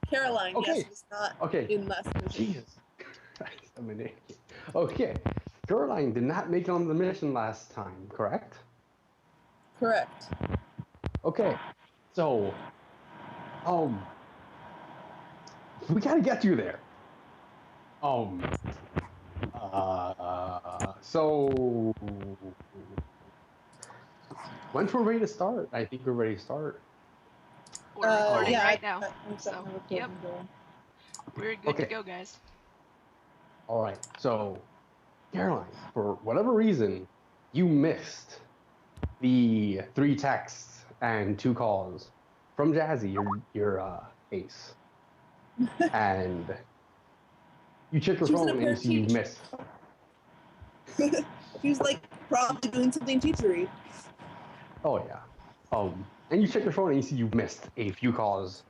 Caroline, yes, Okay. was not Okay. in last mission. Jesus Christ, I'm an idiot. Okay. Caroline did not make it on the mission last time, correct? Correct. Okay. So, um, we gotta get you there. Um, so once we're ready to start, I think we're ready to start. We're recording Yeah, right now. I've So, got my yep, recording going. we're good to Okay. go, guys. All right. So, Caroline, for whatever reason, you missed the 3 texts and 2 calls from Jazzy, your ace, and you check your She was in a phone and you parent see you teach. missed. She was like probably doing something teachery. Oh yeah. And you check your phone and you see you've missed a few calls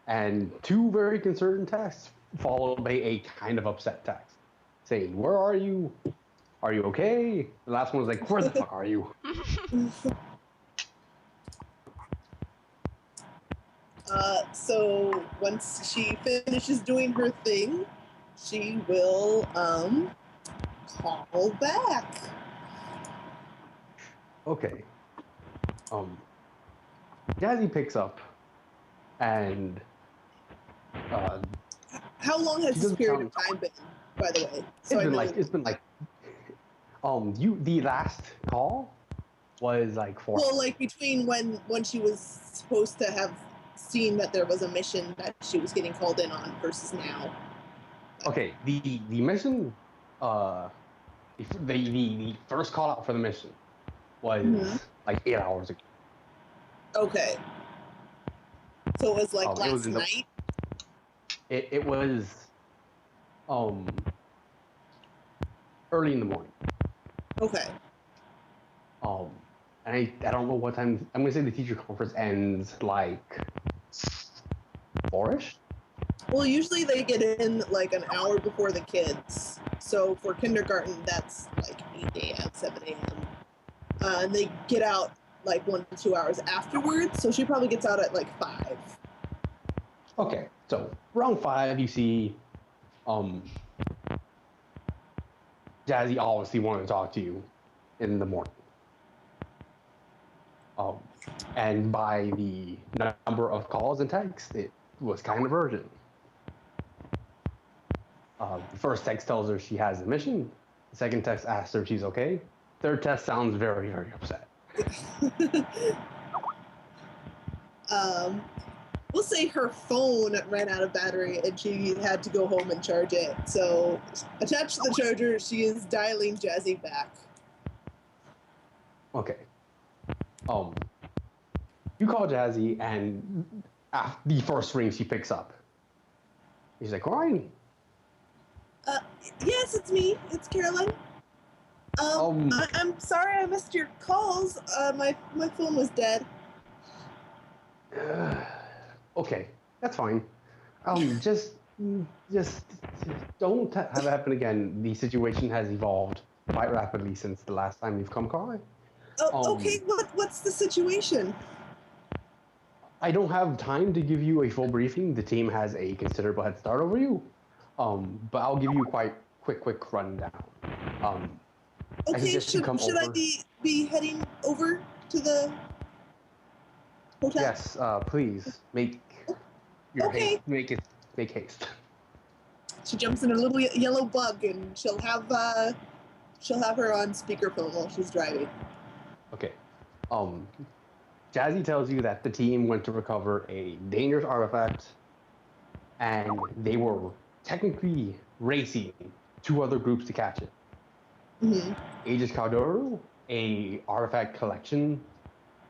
and 2 very concerned texts followed by a kind of upset text saying, "Where are you? Are you okay?" The last one was like, "Where the fuck are you?" So once she finishes doing her thing, she will call back. Okay. Jazzy picks up and How long has she this doesn't period sound. of time been, by the way? So It's been like the last call was like 4 well, hours. like between when she was supposed to have seen that there was a mission that she was getting called in on versus now. Okay, the mission, the first call out for the mission was like 8 hours ago. Okay. So it was like It last was night? It was early in the morning. Okay. And I don't know what time. I'm gonna say the teacher conference ends like 4ish. Well, usually they get in like an hour before the kids. So for kindergarten, that's like 8 a.m., 7 a.m. And they get out like 1 to 2 hours afterwards. So she probably gets out at like 5. Okay, so around 5, you see, Jazzy obviously wanted to talk to you in the morning. And by the number of calls and texts, it was kind of urgent. The first text tells her she has a mission. The second text asks her if she's okay. Third text sounds very, very upset. We'll say her phone ran out of battery and she had to go home and charge it. So attached to the charger, she is dialing Jazzy back. Okay. You call Jazzy, and the first ring she picks up. She's like, "Ryan." Yes, it's me. It's Caroline. I'm sorry I missed your calls. My phone was dead. Okay, that's fine. Just don't have it happen again. The situation has evolved quite rapidly since the last time you've come calling. Oh, okay. What's the situation? I don't have time to give you a full briefing. The team has a considerable head start over you. But I'll give you quite quick rundown. Okay, should I be heading over to the hotel? Yes, please make your haste. Make haste. She jumps in a little yellow bug, and she'll have her on speakerphone while she's driving. Okay. Jazzy tells you that the team went to recover a dangerous artifact, and they were technically racing 2 other groups to catch it. Mm-hmm. Aegis Caldoro, a artifact collection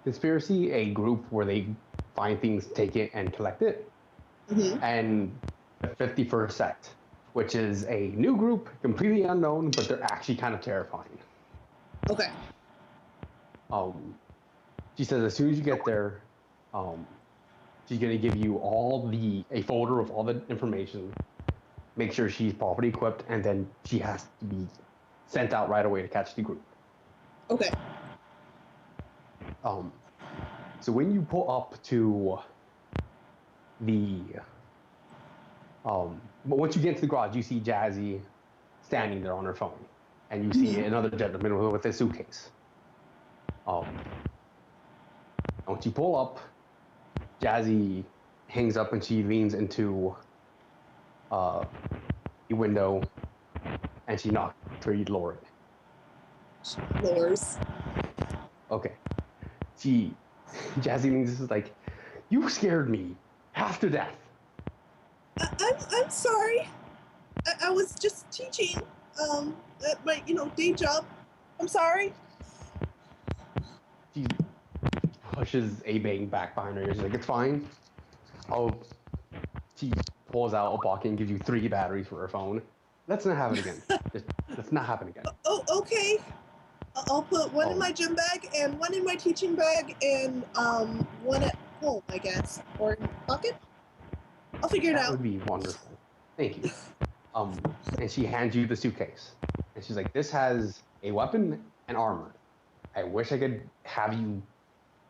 conspiracy, a group where they find things, take it, and collect it. Mm-hmm. And the 51st Sect, which is a new group, completely unknown, but they're actually kind of terrifying. Okay. She says as soon as you get there, she's gonna give you a folder of all the information, make sure she's properly equipped, and then she has to be sent out right away to catch the group. Okay. So when you pull up to the But once you get into the garage, you see Jazzy standing there on her phone, and you see another gentleman with a suitcase. Once you pull up, Jazzy hangs up and she leans into the window, and she knocks for you to lower it. Lowers. Okay. Jazzy leans is like, you scared me half to death. I'm sorry. I was just teaching at my day job. I'm sorry. She pushes a bang back behind her. She's like, it's fine. She pulls out a pocket and gives you 3 batteries for her phone. Let's not have it again. Let's not happen again. Oh, okay. I'll put one in my gym bag and one in my teaching bag and one at home, I guess, or in my pocket. I'll figure it out. That would be wonderful. Thank you. And she hands you the suitcase, and she's like, "This has a weapon and armor. I wish I could have you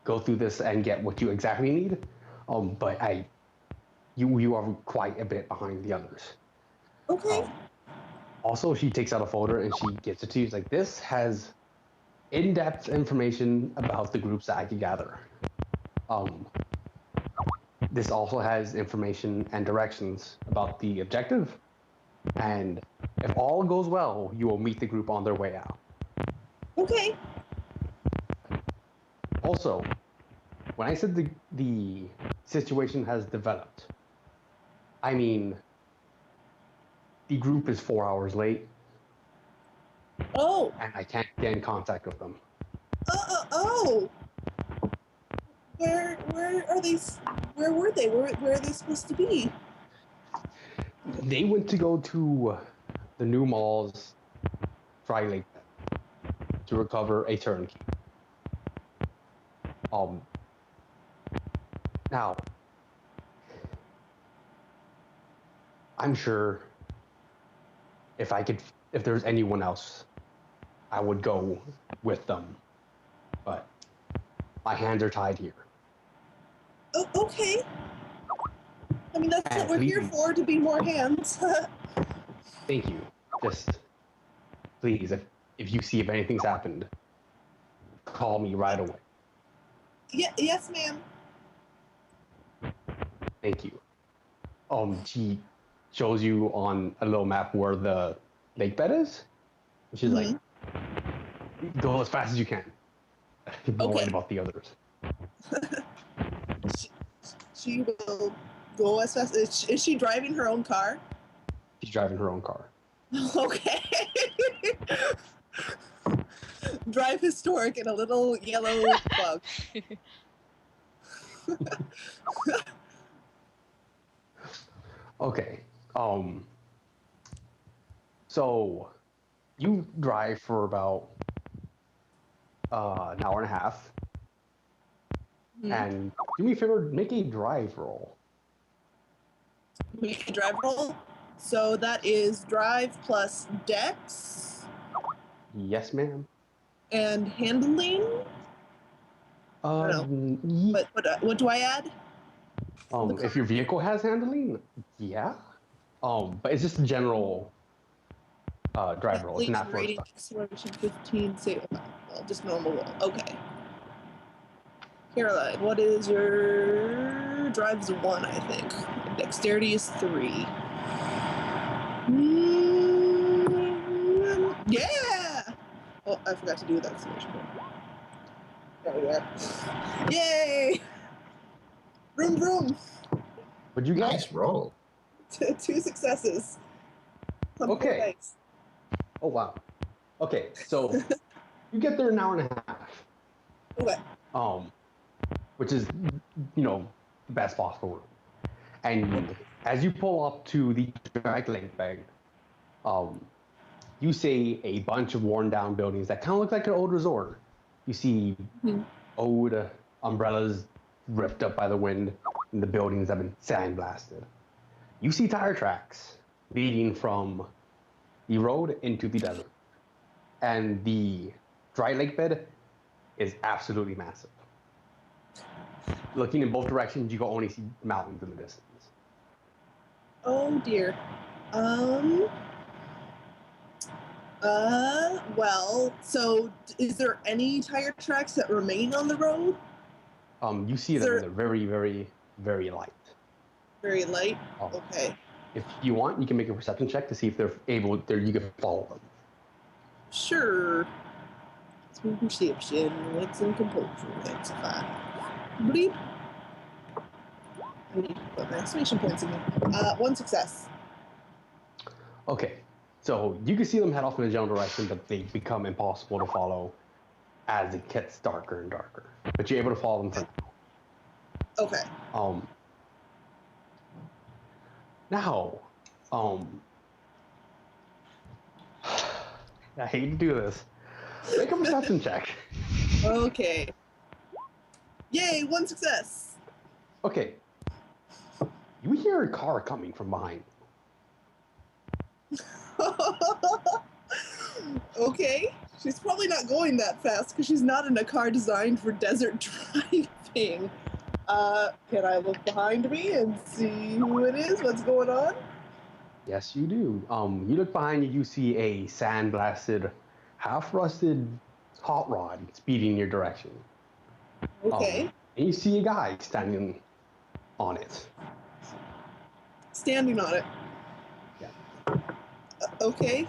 go through this and get what you exactly need, but you are quite a bit behind the others." Okay. Also, she takes out a folder and she gives it to you. She's like, "This has in-depth information about the groups that I could gather. This also has information and directions about the objective, and if all goes well, you will meet the group on their way out." Okay. Also, when I said the situation has developed, I mean the group is 4 hours late. Oh. And I can't get in contact with them. Oh. Where are they? Where were they? Where are they supposed to be? They went to go to the new mall's dry lake to recover a turnkey. Now, I'm sure if there's anyone else, I would go with them, but my hands are tied here. Oh, okay. I mean, that's what we're here for, to be more hands. Thank you. Just please, if you see if anything's happened, call me right away. Yes, ma'am. Thank you. She shows you on a little map where the lake bed is. She's like, go as fast as you can. Don't worry about the others. She will go as fast. Is she driving her own car? She's driving her own car. Okay. Drive historic in a little yellow bug. Okay. So you drive for about an hour and a half. And do me a favor, make a drive roll. Make a drive roll? So that is drive plus dex? Yes, ma'am. And handling? What do I add? If your vehicle has handling, yeah. But it's just a general drive roll. It's not first time. Acceleration 15, say, well, just normal roll. Okay. Caroline, what is your drive's 1, I think. Dexterity is 3. Yeah! Oh, I forgot to do that exclamation point. There we are. Yay! Vroom vroom. What'd you get? Nice roll. 2 successes. Okay. Oh wow. Okay, so you get there an hour and a half. Okay. Which is, the best possible room. And as you pull up to the drag link bag, you see a bunch of worn down buildings that kind of look like an old resort. You see old umbrellas ripped up by the wind, and the buildings have been sandblasted. You see tire tracks leading from the road into the desert. And the dry lake bed is absolutely massive. Looking in both directions, you can only see mountains in the distance. Oh dear. Well, so is there any tire tracks that remain on the road? You see them, and they're very, very, very light. Very light? Okay. If you want, you can make a perception check to see if they're able, you can follow them. Sure. It's my perception. What's in composure? That's fine. Bleep. I need to put my exclamation points in there. 1 success. Okay. So you can see them head off in a general direction, but they become impossible to follow as it gets darker and darker. But you're able to follow them for now. Okay. Now, I hate to do this. Make a perception check. Okay. Yay, 1 success. Okay. You hear a car coming from behind. Okay. She's probably not going that fast because she's not in a car designed for desert driving. Can I look behind me and see who it is? What's going on? Yes, you do. You look behind you, you see a sandblasted, half-rusted hot rod speeding in your direction. Okay. And you see a guy standing on it. Standing on it. Yeah. Okay.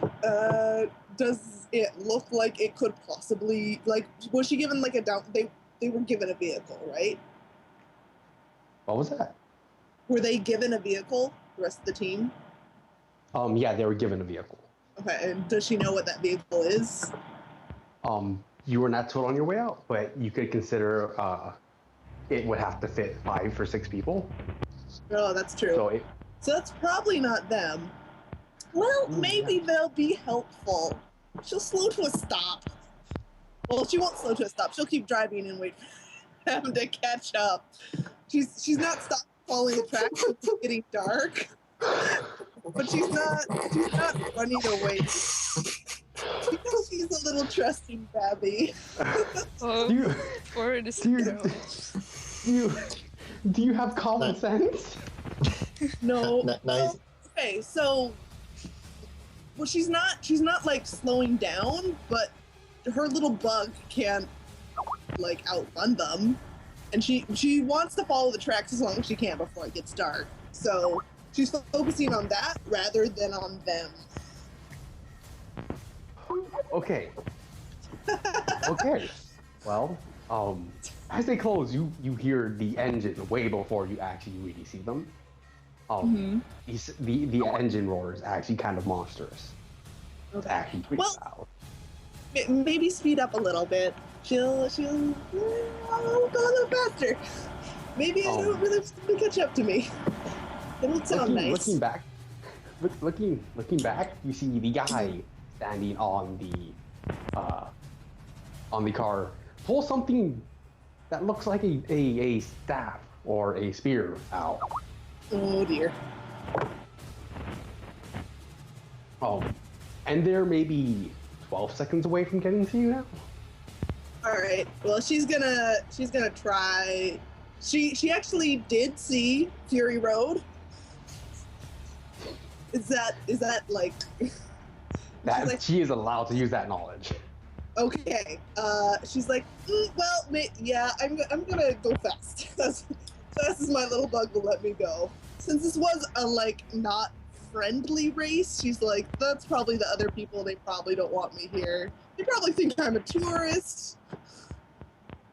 Does it look like it could possibly, like, was she given like a down? They were given a vehicle, right? What was that? Were they given a vehicle? The rest of the team. Yeah, they were given a vehicle. Okay. And does she know what that vehicle is? You were not told on your way out, but you could consider it would have to fit 5 or 6 people. Oh, that's true. So that's probably not them. Well, maybe they'll be helpful. She'll slow to a stop. Well, she won't slow to a stop. She'll keep driving and wait for them to catch up. She's not stopping following the tracks. It's getting dark. But she's not running away. She's a little trusting babby. Do you have common sense? No. Nice. Okay, so well, she's not like slowing down, but her little bug can't like outrun them, and she wants to follow the tracks as long as she can before it gets dark. So she's focusing on that rather than on them. Okay. Okay. Well, as they close, you hear the engine way before you actually really see them. The engine roar is actually kind of monstrous. It's actually pretty loud. Maybe speed up a little bit. She'll go a little faster. Maybe I don't really want to catch up to me. It'll sound nice. Looking back, you see the guy standing on the car, pull something that looks like a staff or a spear out. Oh dear. And they're maybe 12 seconds away from getting to you now. All right. Well, she's gonna try. She actually did see Fury Road. Is that like? That like, she is allowed to use that knowledge. Okay. She's like, well, yeah, I'm gonna go fast. As fast as my little bug will let me go. Since this was a like not friendly race, she's like, that's probably the other people. They probably don't want me here. They probably think I'm a tourist.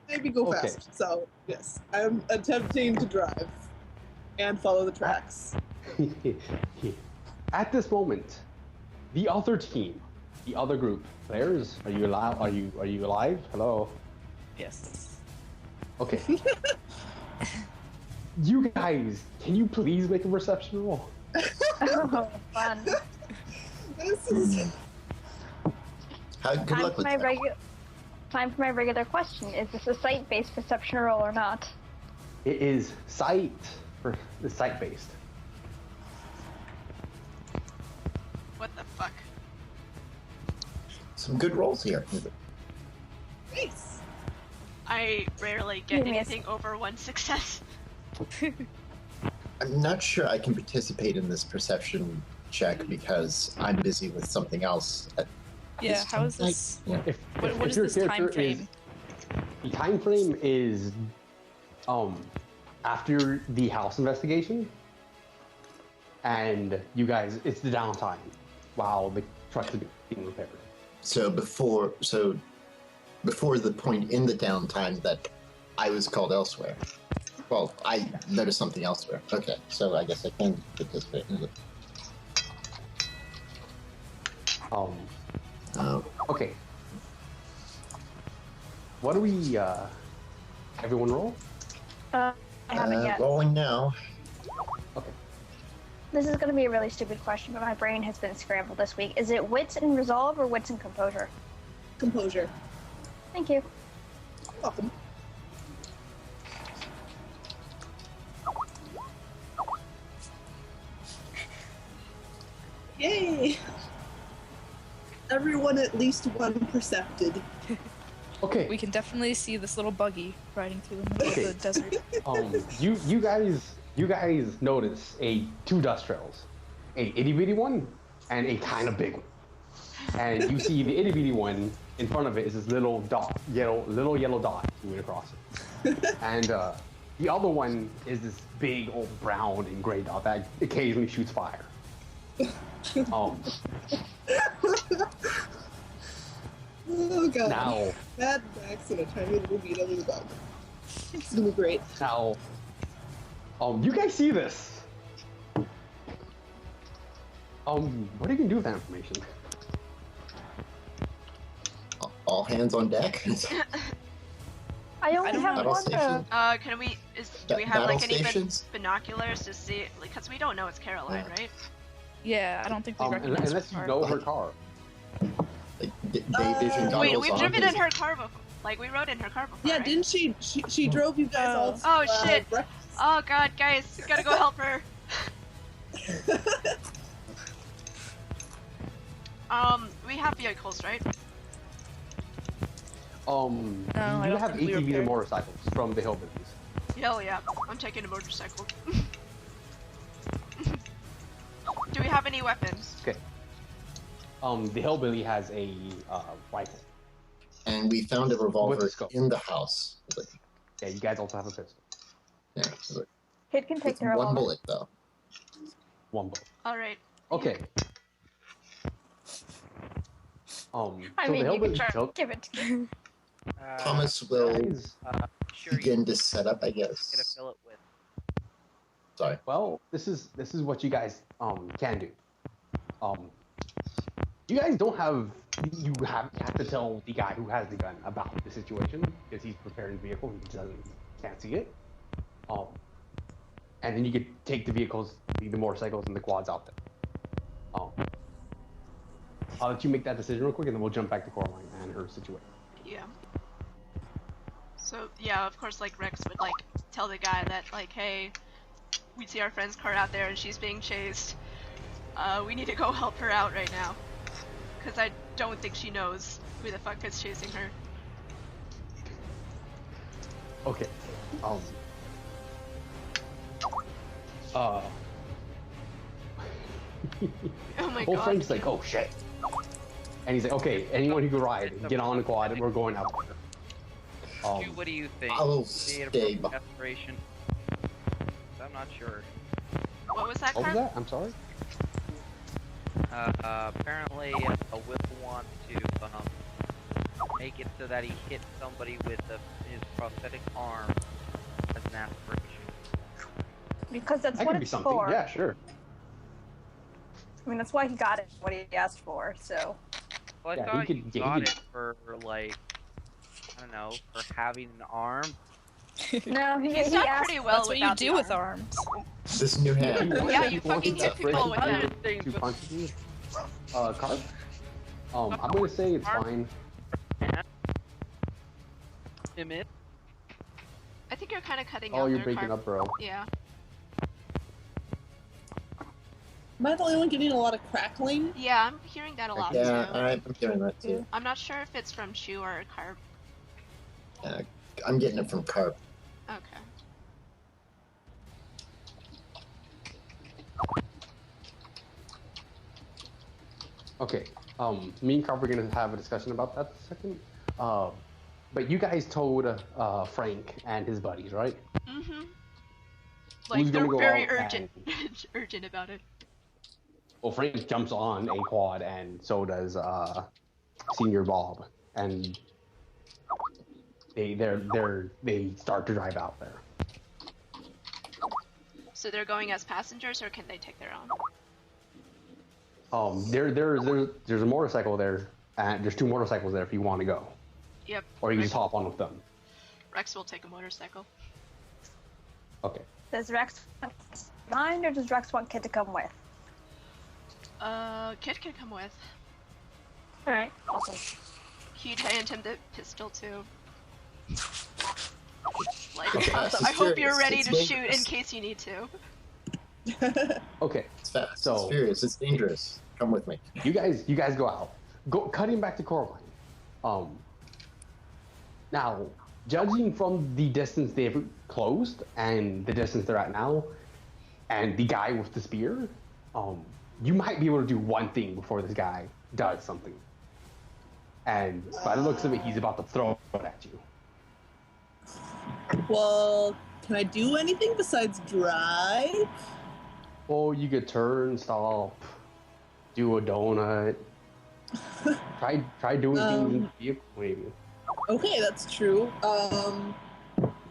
Maybe go fast. So yes, I'm attempting to drive and follow the tracks. At this moment, the other team, the other group, players, are you alive? Are you alive? Hello. Yes. Okay. You guys, can you please make a perception roll? Oh, fun. This is Good luck with that. Time for my regular question. Is this a sight-based perception roll or not? It is sight-based. What the fuck? Some good rolls here. nice. I rarely get anything over 1 success. I'm not sure I can participate in this perception check because I'm busy with something else. Yeah, how is Like, this? yeah. What is your this time character frame? The time frame is after the house investigation, and you guys, it's the downtime while the trucks are being repaired. So before the point in the downtime that I was called elsewhere. Well, I noticed something elsewhere. Okay, so I guess I can participate in it. Okay. What do we, everyone roll? I haven't yet. Rolling now. Okay. This is going to be a really stupid question, but my brain has been scrambled this week. Is it wits and resolve or wits and composure? Composure. Thank you. Welcome. Yay! Everyone at least one percepted. Okay. We can definitely see this little buggy riding through the middle of the desert. You guys notice two dust trails, a itty bitty one and a kind of big one. And you see the itty bitty one in front of it is this little yellow dot moving across it. And the other one is this big old brown and gray dot that occasionally shoots fire. Oh god. Now, Mad Max in a tiny little beetle bug. It's gonna be great. now, you guys see this? What are you gonna do with that information? All hands on deck. I only don't have Battle one station? Can we? Do we have Battle like any stations? binoculars to see? Because we don't know it's Caroline, right? Yeah, I don't think we recognize Unless her you car. know her car. Like, day vision goggles Wait, we've on. driven in her car before. Like we rode in her car before. Yeah, right? didn't she? She drove you guys all. To, Oh shit! breakfast. Oh god, guys, we gotta go help her. We have vehicles, right? I You don't have think we ATVs repaired. and motorcycles from the hillbillies. Hell yeah, I'm taking a motorcycle. Do we have any weapons? Okay. The hillbilly has a rifle. And we found a With revolver the scope. in the house. Yeah, you guys also have a pistol. Yeah, Kid can take with the one revolver. bullet though. One bullet. Alright. Okay. I so mean, the you can hillbilly try took give it. Thomas will guys. Sure, you begin to set up, I gonna guess. fill it with. Sorry. Well, this is what you guys can do. You guys don't have have to tell the guy who has the gun about the situation because he's preparing the vehicle. He can't see it. And then you could take the vehicles, the motorcycles, and the quads out there. I'll let you make that decision real quick, and then we'll jump back to Coraline and her situation. Yeah. So, yeah, of course, like, Rex would, like, tell the guy that, like, hey, we see our friend's car out there and she's being chased. We need to go help her out right now. Because I don't think she knows who the fuck is chasing her. Okay. Oh my Well, god. Frank's like, oh shit. And he's like, okay, anyone who can ride, get on the quad, and we're going out there. What do you think? I will Need a stay broken behind. desperation? I'm not sure. What was that What was car? that? I'm sorry? Apparently, Will wants to make it so that he hits somebody with his prosthetic arm as an aspiration. Because that's That what could be it's something. for. Yeah, sure. I mean, that's why he got it, what he asked for, so. Well, I Yeah, he thought could- you yeah, he got could- it for, like, I don't know, for having an arm. No, he He's done asked. pretty well That's what you without do the with arm. arms. This new hand. Yeah, you He wants fucking to hit people with separate that. the two punches. Carp? I'm gonna say it's fine. Emmett? I think you're kind of cutting out Oh, you're there, breaking Carp. up, bro. Yeah. Am I the only one getting a lot of crackling? Yeah, I'm hearing that a lot Yeah, too. I'm hearing that too. I'm not sure if it's from Chew or Carp. I'm getting it from Carp. Okay. Okay. Me and Carp are gonna have a discussion about that in a second. But you guys told Frank and his buddies, right? Mm-hmm. Who's Like, they're gonna go very out urgent, and- urgent about it. Well, Frank jumps on a quad, and so does Senior Bob, and they start to drive out there. So they're going as passengers, or can they take their own? There's a motorcycle there, and there's 2 motorcycles there if you want to go, Yep. or you can just hop on with them. Rex will take a motorcycle. Okay. Does Rex want mine, or does Rex want Kid to come with? Kid can come with. Alright, awesome. He'd hand him the pistol too. Like, Fast I and hope you're Furious, ready it's to shoot in dangerous. case you need to. Okay. It's fast. So- It's furious. It's dangerous. Come with me. You guys go out. Cutting back to Coraline. Now, judging from the distance they've closed and the distance they're at now, and the guy with the spear, you might be able to do one thing before this guy does something. And by the looks of it, he's about to throw it at you. Well, can I do anything besides drive? Well, you could turn, stop, do a donut. Try doing things in the vehicle, maybe. Okay, that's true. Well,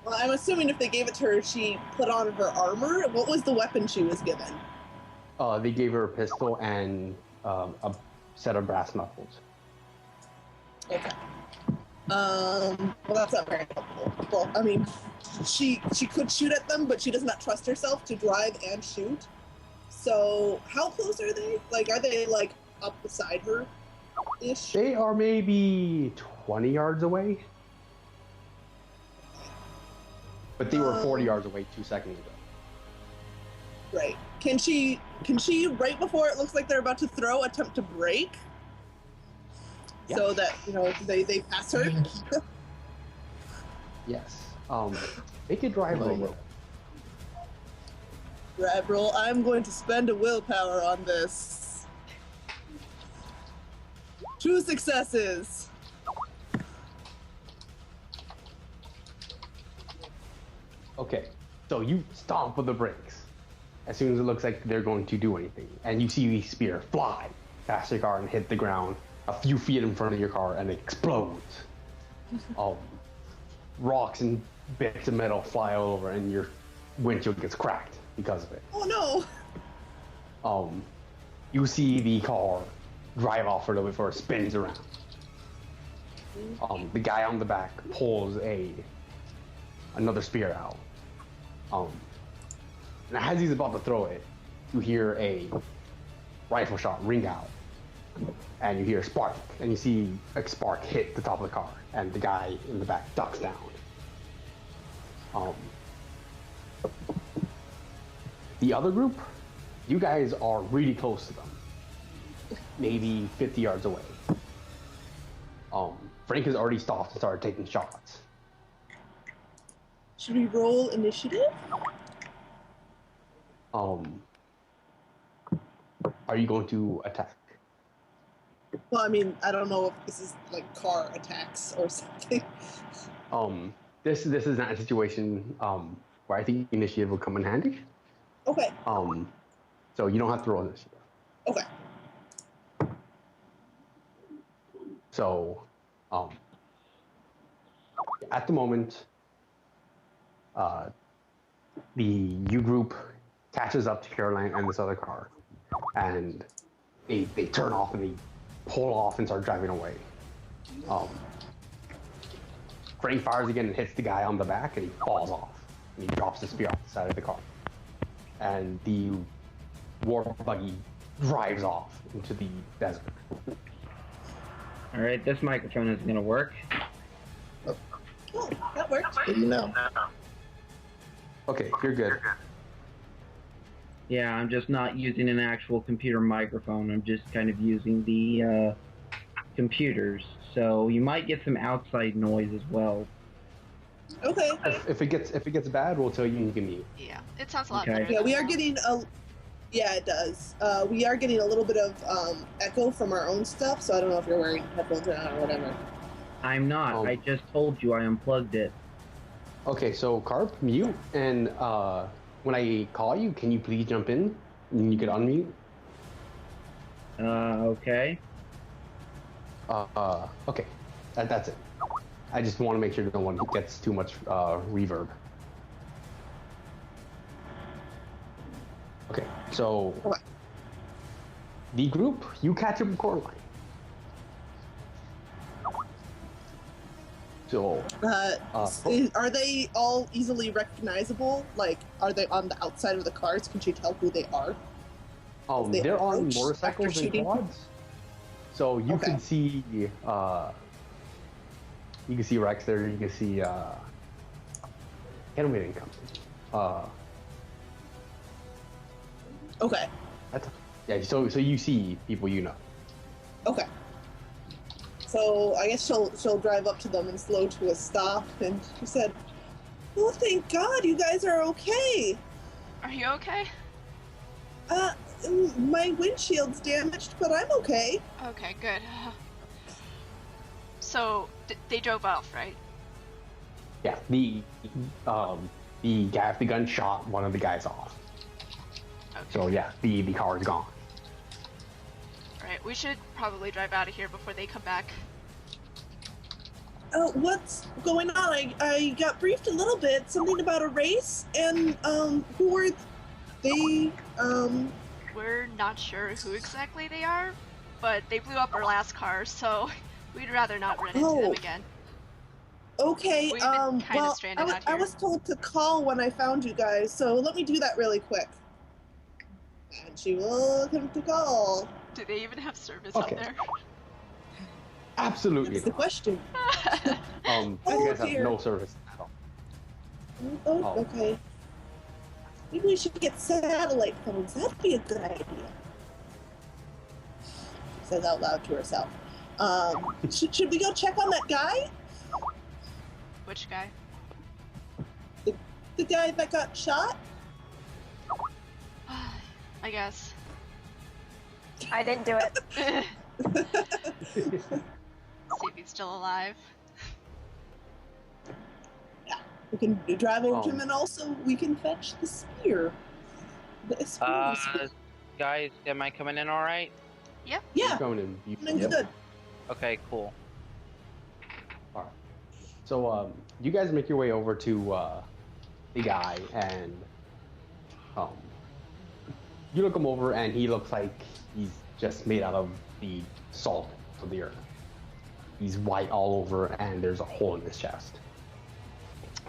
I'm assuming if they gave it to her, she put on her armor. What was the weapon she was given? They gave her a pistol and a set of brass knuckles. Okay. Well, that's not very helpful. Well, I mean, she could shoot at them, but she does not trust herself to drive and shoot. So, how close are they? Like, are they like up beside her? Ish. They are maybe 20 yards away. But they were 40 yards away 2 seconds ago. Right. Can she right before it looks like they're about to throw, attempt to brake? Yeah. So that, they pass her? Yes. They could drive a little. Drive roll. I'm going to spend a willpower on this. 2 successes. Okay. So you stomp with the brakes as soon as it looks like they're going to do anything. And you see the spear fly past your car and hit the ground a few feet in front of your car, and it explodes. Rocks and bits of metal fly all over, and your windshield gets cracked because of it. Oh no! You see the car drive off a little bit before it spins around. The guy on the back pulls another spear out. And as he's about to throw it, you hear a rifle shot ring out. And you hear a spark, and you see a spark hit the top of the car, and the guy in the back ducks down. The other group, you guys are really close to them, maybe 50 yards away. Frank has already stopped and started taking shots. Should we roll initiative? Are you going to attack? Well, I mean, I don't know if this is like car attacks or something. This is not a situation where I think initiative will come in handy. Okay. So you don't have to roll initiative. Okay. So, at the moment, the U group catches up to Caroline and this other car, and they turn off and they pull off and start driving away. Frank fires again and hits the guy on the back, and he falls off, and he drops the spear off the side of the car. And the war buggy drives off into the desert. Alright, this microphone isn't gonna work. Oh, that worked. What do you know? Okay, you're good. Yeah, I'm just not using an actual computer microphone. I'm just kind of using the computers. So you might get some outside noise as well. Okay. If it gets bad, we'll tell you and you can mute. Yeah, it sounds a lot Okay. better. Yeah, than we are now. getting Yeah, it does. We are getting a little bit of echo from our own stuff, so I don't know if you're wearing headphones or not or whatever. I'm not. Oh. I just told you I unplugged it. Okay, so Carp, mute, and when I call you, can you please jump in? And you can unmute. Okay. Okay, that's it. I just want to make sure no one gets too much reverb. Okay, so Okay. the group, you catch a record line. So, Are they all easily recognizable? Like, are they on the outside of the cars? Can you tell who they are? They they're on approach motorcycles after and shooting? quads. So you Okay. can see, Rex there. You can see, Kenway didn't come. Okay. Yeah. So you see people you know. Okay. So I guess she'll drive up to them and slow to a stop, and she said, "Oh, thank God, you guys are okay. Are you okay? My windshield's damaged, but I'm okay." Okay, good. So they drove off, right? Yeah. The guy with the gun shot one of the guys off. Okay. So yeah, the car is gone. Right. We should probably drive out of here before they come back. What's going on? I got briefed a little bit, something about a race, and who were they? We're not sure who exactly they are, but they blew up our last car, so we'd rather not run into them again. Okay. We've been kinda Well, stranded out I here. was told to call when I found you guys, so let me do that really quick. And she will come to call. Do they even have service Okay. out there? Absolutely. That's the not. question. You Oh, guys have dear. no service at all. Oh, Oh. okay. Maybe we should get satellite phones. That'd be a good idea. She says out loud to herself. Should we go check on that guy? Which guy? The guy that got shot? I guess. I didn't do it. See if he's still alive. We can drive over to Oh. him, and also we can fetch the spear. The Esprit spear. Guys, am I coming in all right? Yeah, Going in. everything's good. Okay, cool. Alright. So, you guys make your way over to the guy, and you look him over, and he looks like he's just made out of the salt of the earth. He's white all over, and there's a hole in his chest.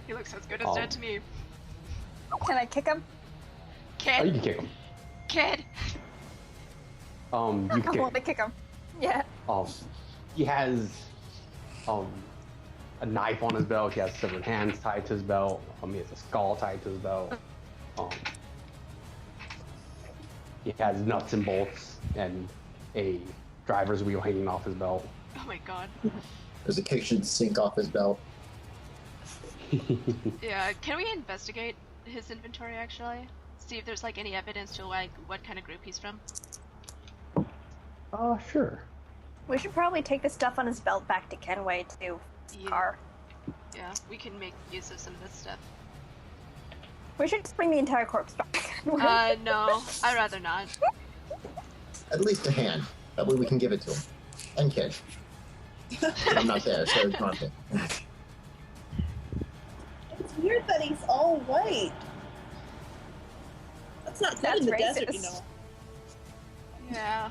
He looks as good as dead to me. Can I kick him? Oh, you Kid! can kick him. Kid! You I can kick want to him. kick him. Yeah. He has a knife on his belt. He has severed hands tied to his belt. He has a skull tied to his belt. He has nuts and bolts and a driver's wheel hanging off his belt. Oh my god. There's a kitchen sink off his belt. Yeah, can we investigate his inventory actually? See if there's like any evidence to like what kind of group he's from? Sure. We should probably take the stuff on his belt back to Kenway to Yeah. car. Yeah, we can make use of some of this stuff. We should just bring the entire corpse back. No, I'd rather not. At least a hand. That way we can give it to him. And kid. I'm not there, so it's not there. It's weird that he's all white. That's not good That's in the racist. desert, you know. Yeah.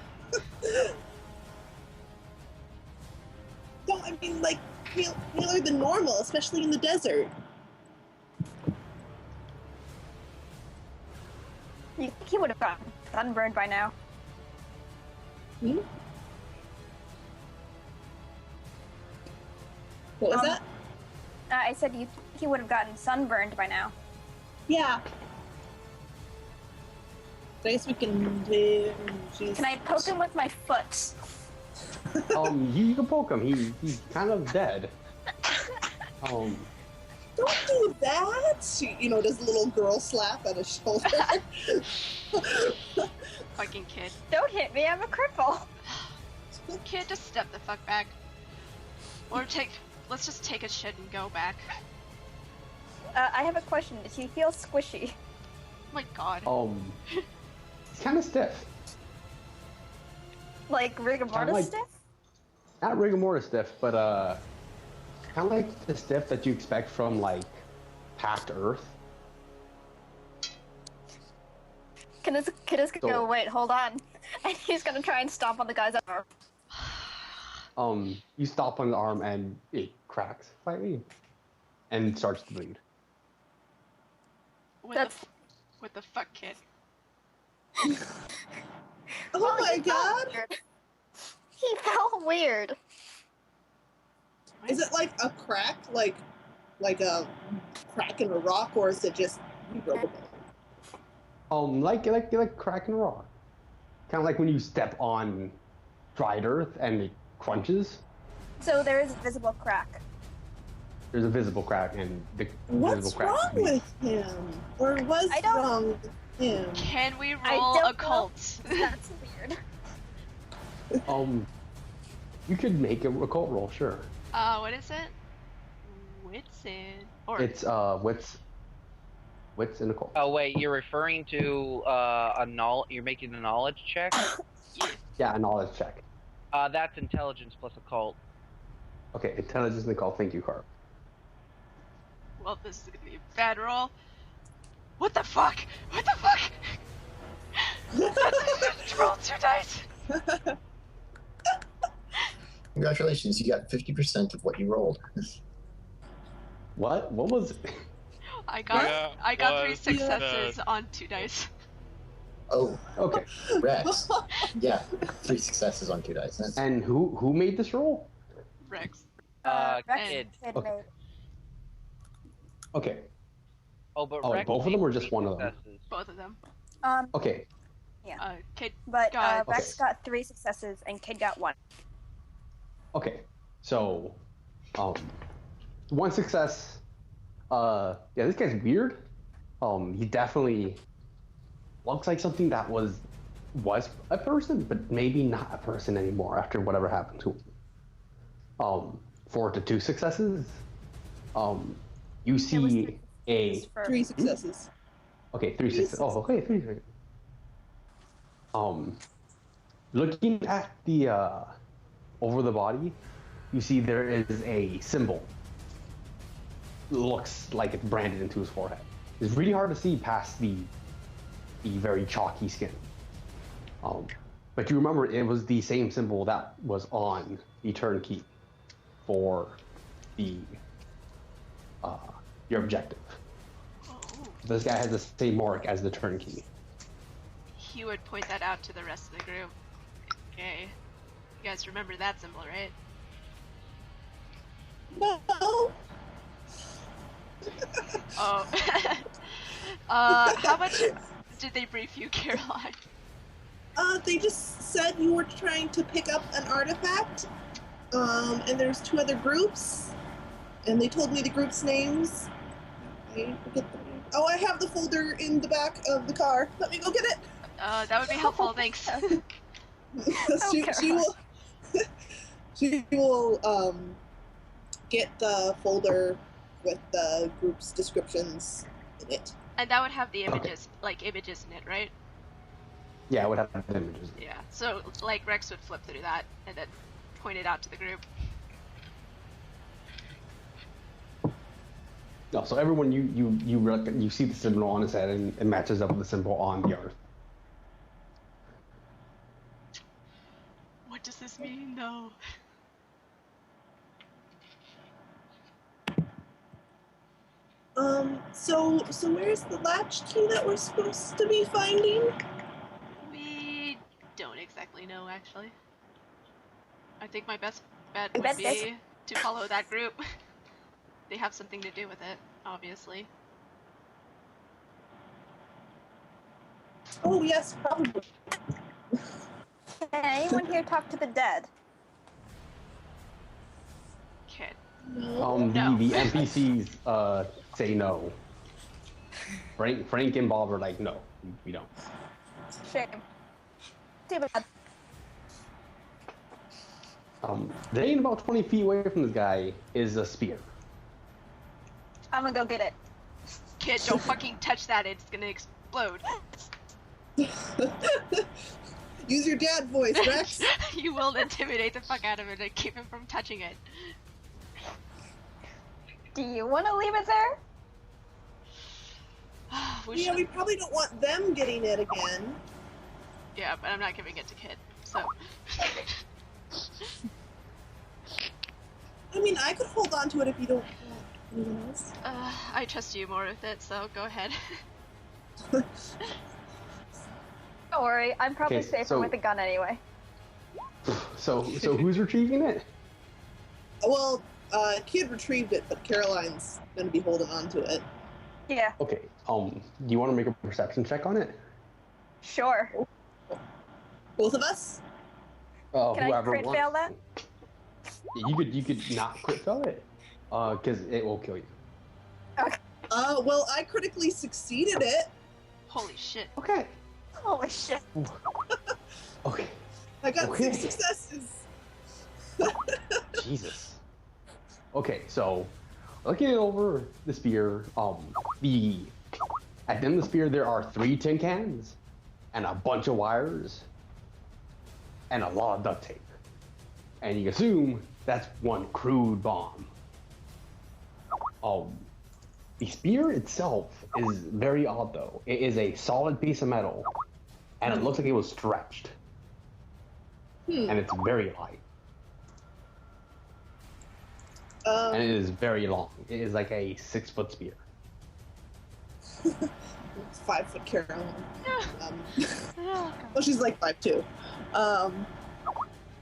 No, I mean, like, paler than normal, especially in the desert. You think he would have gotten sunburned by now? Hmm? What was that? I said you think he would have gotten sunburned by now. Yeah. I guess we can do... Can I poke him with my foot? You can poke him. He's kind of dead. Don't do that! She, does a little girl slap at his shoulder. Fucking kid. Don't hit me, I'm a cripple. Kid, just step the fuck back. Or let's just take a shit and go back. I have a question. Does he feel squishy? Oh my god. It's kind of stiff. Like rigor mortis stiff? Not rigor mortis stiff, but kind of like the stiff that you expect from like past Earth. Can this go? Wait, hold on. And he's gonna try and stomp on the guy's arm. You stomp on the arm and it cracks slightly, and starts to bleed. What the fuck, kid? Oh my god! He felt weird. Is it like a crack, like a crack in a rock, or is it just you broke a bone? Like cracking a rock. Kind of like when you step on dried earth and it crunches. So there is a visible crack. There's a visible crack, and the What's visible crack wrong with him? Or what's wrong with him? Can we roll occult? That's weird. You could make a occult roll, sure. What is it? Wits in or It's wits in occult. Oh wait, you're referring to you're making a knowledge check? Yeah, a knowledge check. That's intelligence plus occult. Okay, intelligence and occult. Thank you, Carp. Well, this is gonna be a bad roll. What the fuck? What the fuck? Roll 2 dice. Congratulations, you got 50% of what you rolled. What? What was it? I got 3 successes on 2 dice. Oh, Okay. Rex. Yeah, 3 successes on 2 dice. That's... And who made this roll? Rex. Rex Kid. Kid Okay. made. Okay. Oh, but Oh, Rex both of them made or just one of them? successes. Both of them. Okay. Kid But got Rex got 3 successes and Kid got 1. Okay. So, 1 success. Yeah, this guy's weird. He definitely looks like something that was a person, but maybe not a person anymore after whatever happened to him. 4 to 2 successes. You see a 3 successes. okay, 3 successes. Oh, okay, 3 successes. Looking at the over the body, you see there is a symbol. Looks like it's branded into his forehead. It's really hard to see past the very chalky skin. But you remember it was the same symbol that was on the turnkey for the your objective. This guy has the same mark as the turnkey. He would point that out to the rest of the group. Okay. You guys remember that symbol, right? No. Oh. How much did they brief you, Caroline? They just said you were trying to pick up an artifact. And there's 2 other groups. And they told me the groups' names. I forget the name. Oh, I have the folder in the back of the car. Let me go get it. That would be helpful, thanks. she will get the folder with the group's descriptions in it. And that would have the images, images in it, right? Yeah, it would have the images. Yeah, so, Rex would flip through that and then point it out to the group. No, so everyone you see the symbol on his head and it matches up with the symbol on the earth. What does this mean, though? So where's the latch key that we're supposed to be finding? We don't exactly know, actually. I think my best bet would be to follow that group. They have something to do with it, obviously. Oh yes, probably. Can anyone here talk to the dead? Kid, No. The NPCs say no. Frank and Bob are like, no, we don't. Shame. Too bad. Then about 20 feet away from this guy is a spear. I'm gonna go get it. Kid, don't fucking touch that. It's gonna explode. Use your dad voice, Rex. You will intimidate the fuck out of it and keep him from touching it. Do you want to leave it there? We probably don't want them getting it again. Yeah, but I'm not giving it to Kid, so. I mean, I could hold on to it if you don't want anyone else. I trust you more with it, so go ahead. Don't worry, I'm probably Okay, safer so- with a gun anyway. So who's retrieving it? Well, Kid retrieved it, but Caroline's gonna be holding on to it. Yeah, Okay. Do you want to make a perception check on it? sure. Both of us? Can I Whoever crit wants. fail that? You could not crit fail it, because it will kill you. Well, I critically succeeded it. Holy shit. Okay. Holy shit. Okay. I got Okay. 6 successes. Jesus. Okay, so looking over the spear, at the end of the spear there are 3 tin cans and a bunch of wires and a lot of duct tape. And you assume that's one crude bomb. The spear itself is very odd though. It is a solid piece of metal and it looks like it was stretched. And it's very light. And it is very long. It is like a 6-foot spear. It's 5-foot Caroline. Oh, God. Well, she's like 5'2".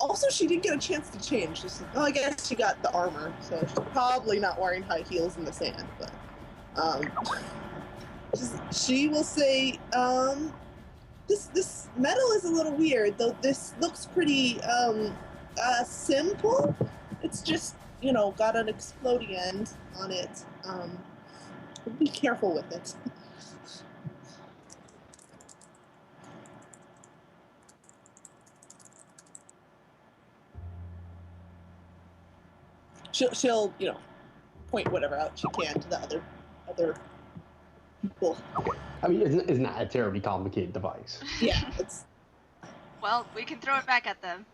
Also, she didn't get a chance to change. Well, I guess she got the armor, so she's probably not wearing high heels in the sand. But she will say, this metal is a little weird, though. This looks pretty simple. It's just, got an exploding end on it. Be careful with it. She'll point whatever out she can to the other people. I mean, it's not a terribly complicated device. Yeah, it's Well, we can throw it back at them.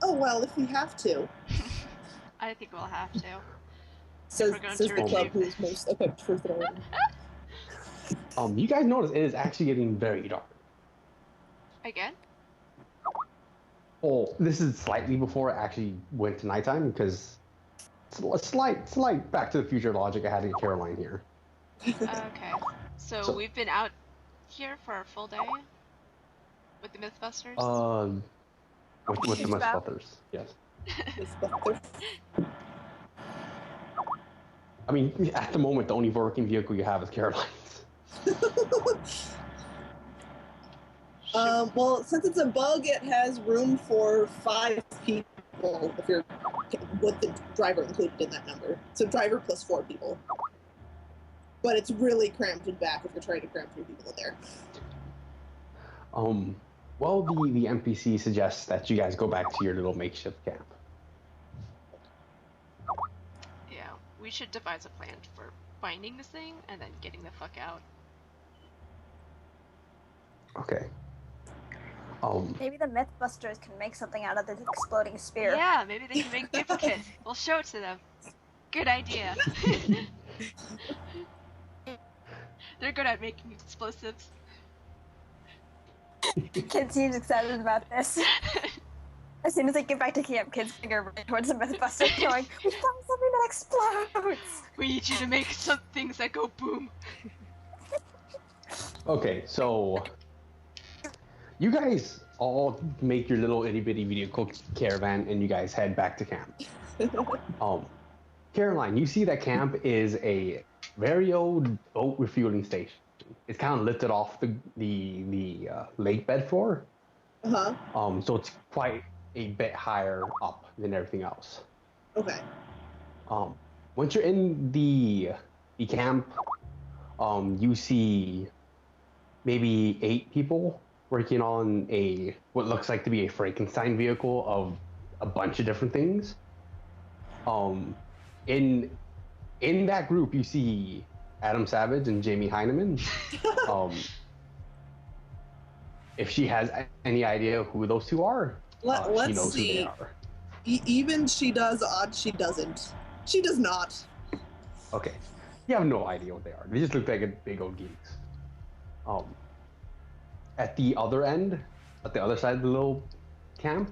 well, if we have to. I think we'll have to. Says We're going the to club retrieve who's most equipped for throwing. You guys notice it is actually getting very dark. Again? Oh, this is slightly before it actually went to nighttime because slight Back to the Future logic I had to get Caroline here. Okay. So we've been out here for a full day? With the Mythbusters? With the Just about. Mythbusters, yes. Mythbusters. I mean, at the moment, the only working vehicle you have is Caroline's. Well, since it's a bug, it has room for 5 people if you're with the driver included in that number. So driver plus 4 people. But it's really cramped in back if you're trying to cram 3 people in there. Well, the NPC suggests that you guys go back to your little makeshift camp. Yeah, we should devise a plan for finding this thing and then getting the fuck out. Okay. Maybe the Mythbusters can make something out of this exploding spear. Yeah, maybe they can make duplicate. We'll show it to them. Good idea. They're good at making explosives. Kid seems excited about this. As soon as I get back to camp, Kid's finger right towards the Mythbuster going, we found something that explodes! We need you to make some things that go boom. Okay, so you guys all make your little itty bitty vehicle caravan and you guys head back to camp. Caroline, you see that camp is a very old boat refueling station. It's kind of lifted off the lake bed floor. Uh-huh. So it's a bit higher up than everything else. Okay. Once you're in the camp, you see maybe 8 people working on what looks like to be a Frankenstein vehicle of a bunch of different things. In that group, you see Adam Savage and Jamie Heineman. If she has any idea who those two are, Let's she knows see. who they are. Even she does, odd she doesn't. She does not. Okay. You have no idea what they are. They just look like a big old geeks. At the other end, at the other side of the little camp,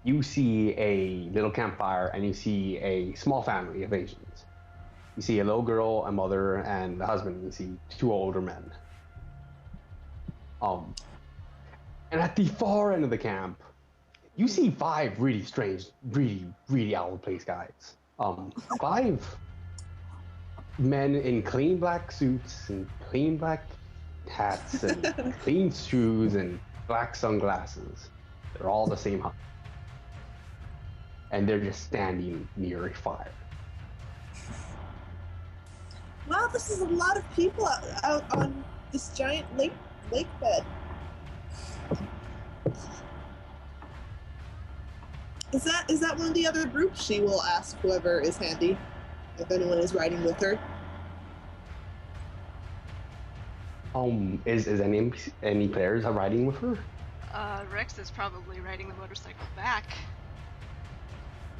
you see a little campfire and you see a small family of Asians. You see a little girl, a mother, and a husband. You see 2 older men. And at the far end of the camp, you see 5 really strange, really out of place guys. 5 men in clean black suits and clean black hats and clean shoes and black sunglasses. They're all the same height. And they're just standing near a fire. Wow, this is a lot of people out on this giant lake bed. Is that one of the other groups? She will ask whoever is handy, if anyone is riding with her. Is any players riding with her? Rex is probably riding the motorcycle back.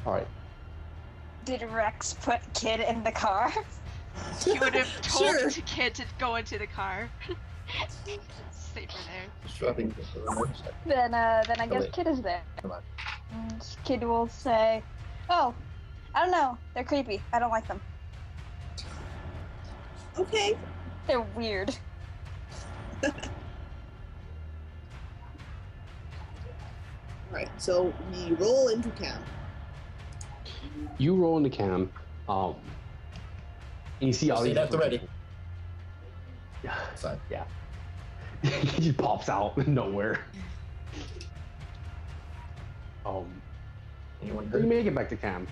All right. Did Rex put Kid in the car? He would have told Sure. the kid to go into the car. Safer there. Shoving the motorcycle. Then I guess wait. Kid is there. Come on. And Kid will say, "Oh, I don't know. They're creepy. I don't like them. Okay. They're weird." Alright, so we roll into camp. You roll into camp, and you see all these. Stay at the ready. people. Yeah. Fine. Yeah. He just pops out of nowhere. Anyone You hurt? make it back to camp,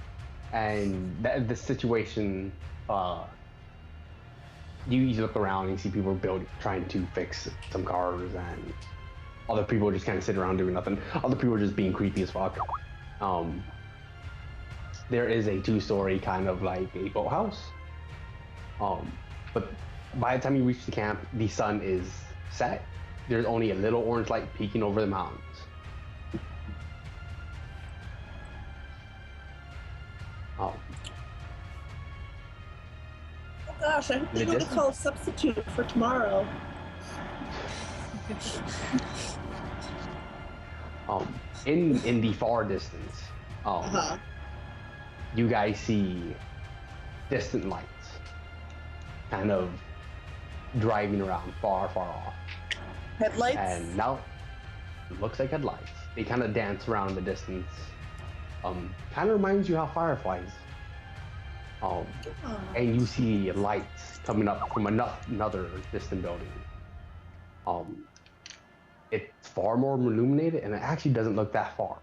and the situation. You look around and you see people trying to fix some cars, and other people just kind of sit around doing nothing. Other people are just being creepy as fuck. There is a 2-story kind of like a boathouse. But by the time you reach the camp, the sun is set. There's only a little orange light peeking over the mountains. Oh gosh, I hope they don't call a substitute for tomorrow. In the far distance, you guys see distant lights kind of driving around far off. Headlights? And now it looks like headlights. They kind of dance around in the distance. Kind of reminds you how fireflies. And you see lights coming up from another distant building. It's far more illuminated, and it actually doesn't look that far.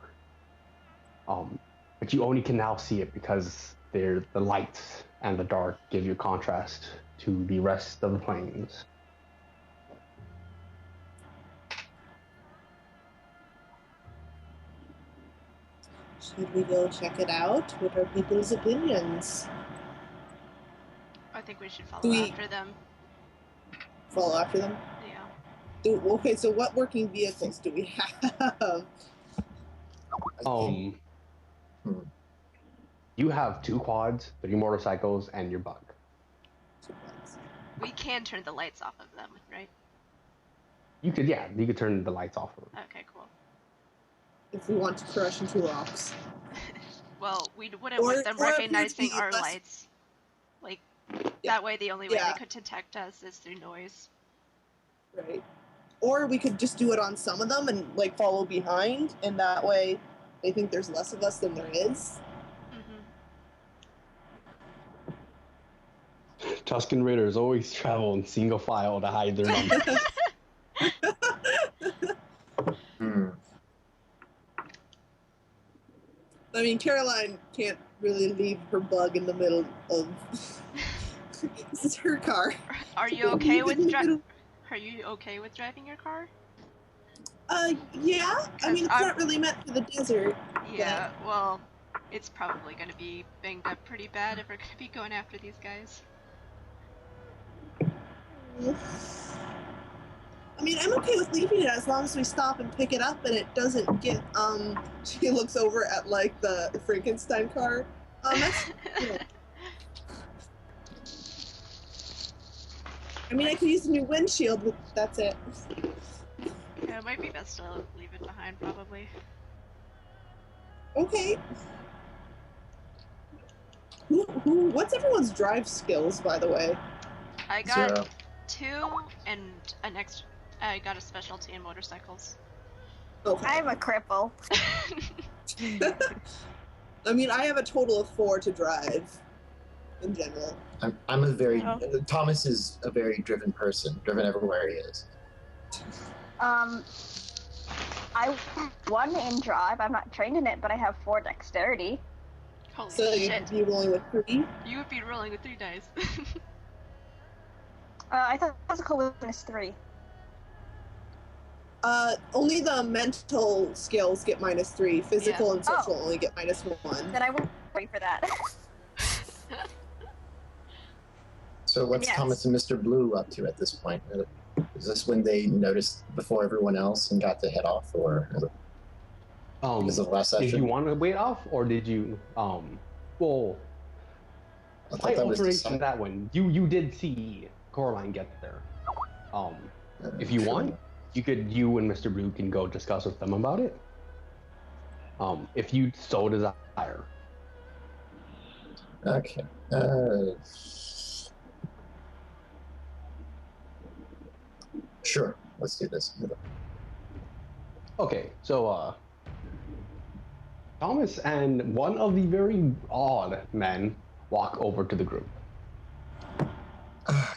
But you only can now see it because the lights and the dark give you contrast to the rest of the plains. Should we go check it out? What are people's opinions? I think we should follow Do we- after them. Follow after them? Yeah. Okay, so what working vehicles do we have? You have 2 quads, 3 motorcycles, and your bug. We can turn the lights off of them, right? You could turn the lights off. Okay, cool. If we want to crush into rocks. Well, we wouldn't want them or it recognizing could be our less- lights. Like, Yeah. that way the only way Yeah. they could detect us is through noise. Right. Or we could just do it on some of them and like follow behind, and that way they think there's less of us than there is. Tuscan Raiders always travel in single file to hide their numbers. mean, Caroline can't really leave her bug in the middle of. This is her car. Are you okay with Are you okay with driving your car? Yeah. I mean, it's not really meant for the desert. Yeah. Well, it's probably gonna be banged up pretty bad if we're gonna be going after these guys. I mean, I'm okay with leaving it as long as we stop and pick it up and it doesn't get, she looks over at, like, the Frankenstein car. That's, you know. I mean, I could use a new windshield, but that's it. Yeah, it might be best to leave it behind, probably. Okay. What's everyone's drive skills, by the way? I got 0. 2 and I got a specialty in motorcycles. Okay. I'm a cripple. I mean, I have a total of 4 to drive, in general. I'm a very... Oh. Thomas is a very driven person, driven everywhere he is. I have 1 in drive. I'm not trained in it, but I have 4 dexterity. Holy So shit. you'd be rolling with 3? You would be rolling with 3 dice. I thought that was a coolness 3. Only the mental skills get -3. Physical and social only get -1. Then I will wait for that. So what's Yes. Thomas and Mr. Blue up to at this point? Is this when they noticed before everyone else and got to head off, or is it because of the last Did session? you want to wait off, or did you, well, I thought slight that was alteration decided. that one. You did see Coraline get there. If you want, you and Mr. Blue can go discuss with them about it. If you so desire. Okay. Sure. Let's do this. Okay, so Thomas and one of the very odd men walk over to the group.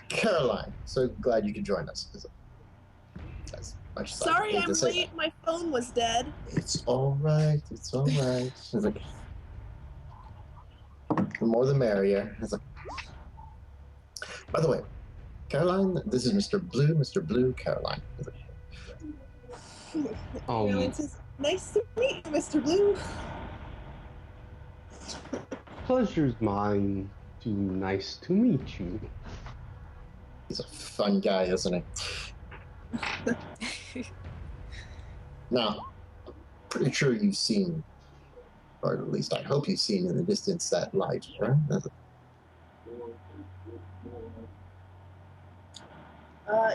Caroline, so glad you could join us. As much as I Sorry, hate I'm to say late. My phone was dead. that. It's all right. It's all right. It's like, the more the merrier. It's like, by the way, Caroline, this is Mr. Blue. Mr. Blue, Caroline. It's like, Caroline says, nice to meet you, Mr. Blue. Pleasure's mine. Too nice to meet you. he's a fun guy, isn't he? Now, pretty sure you've seen, or at least I hope you've seen in the distance that light, right?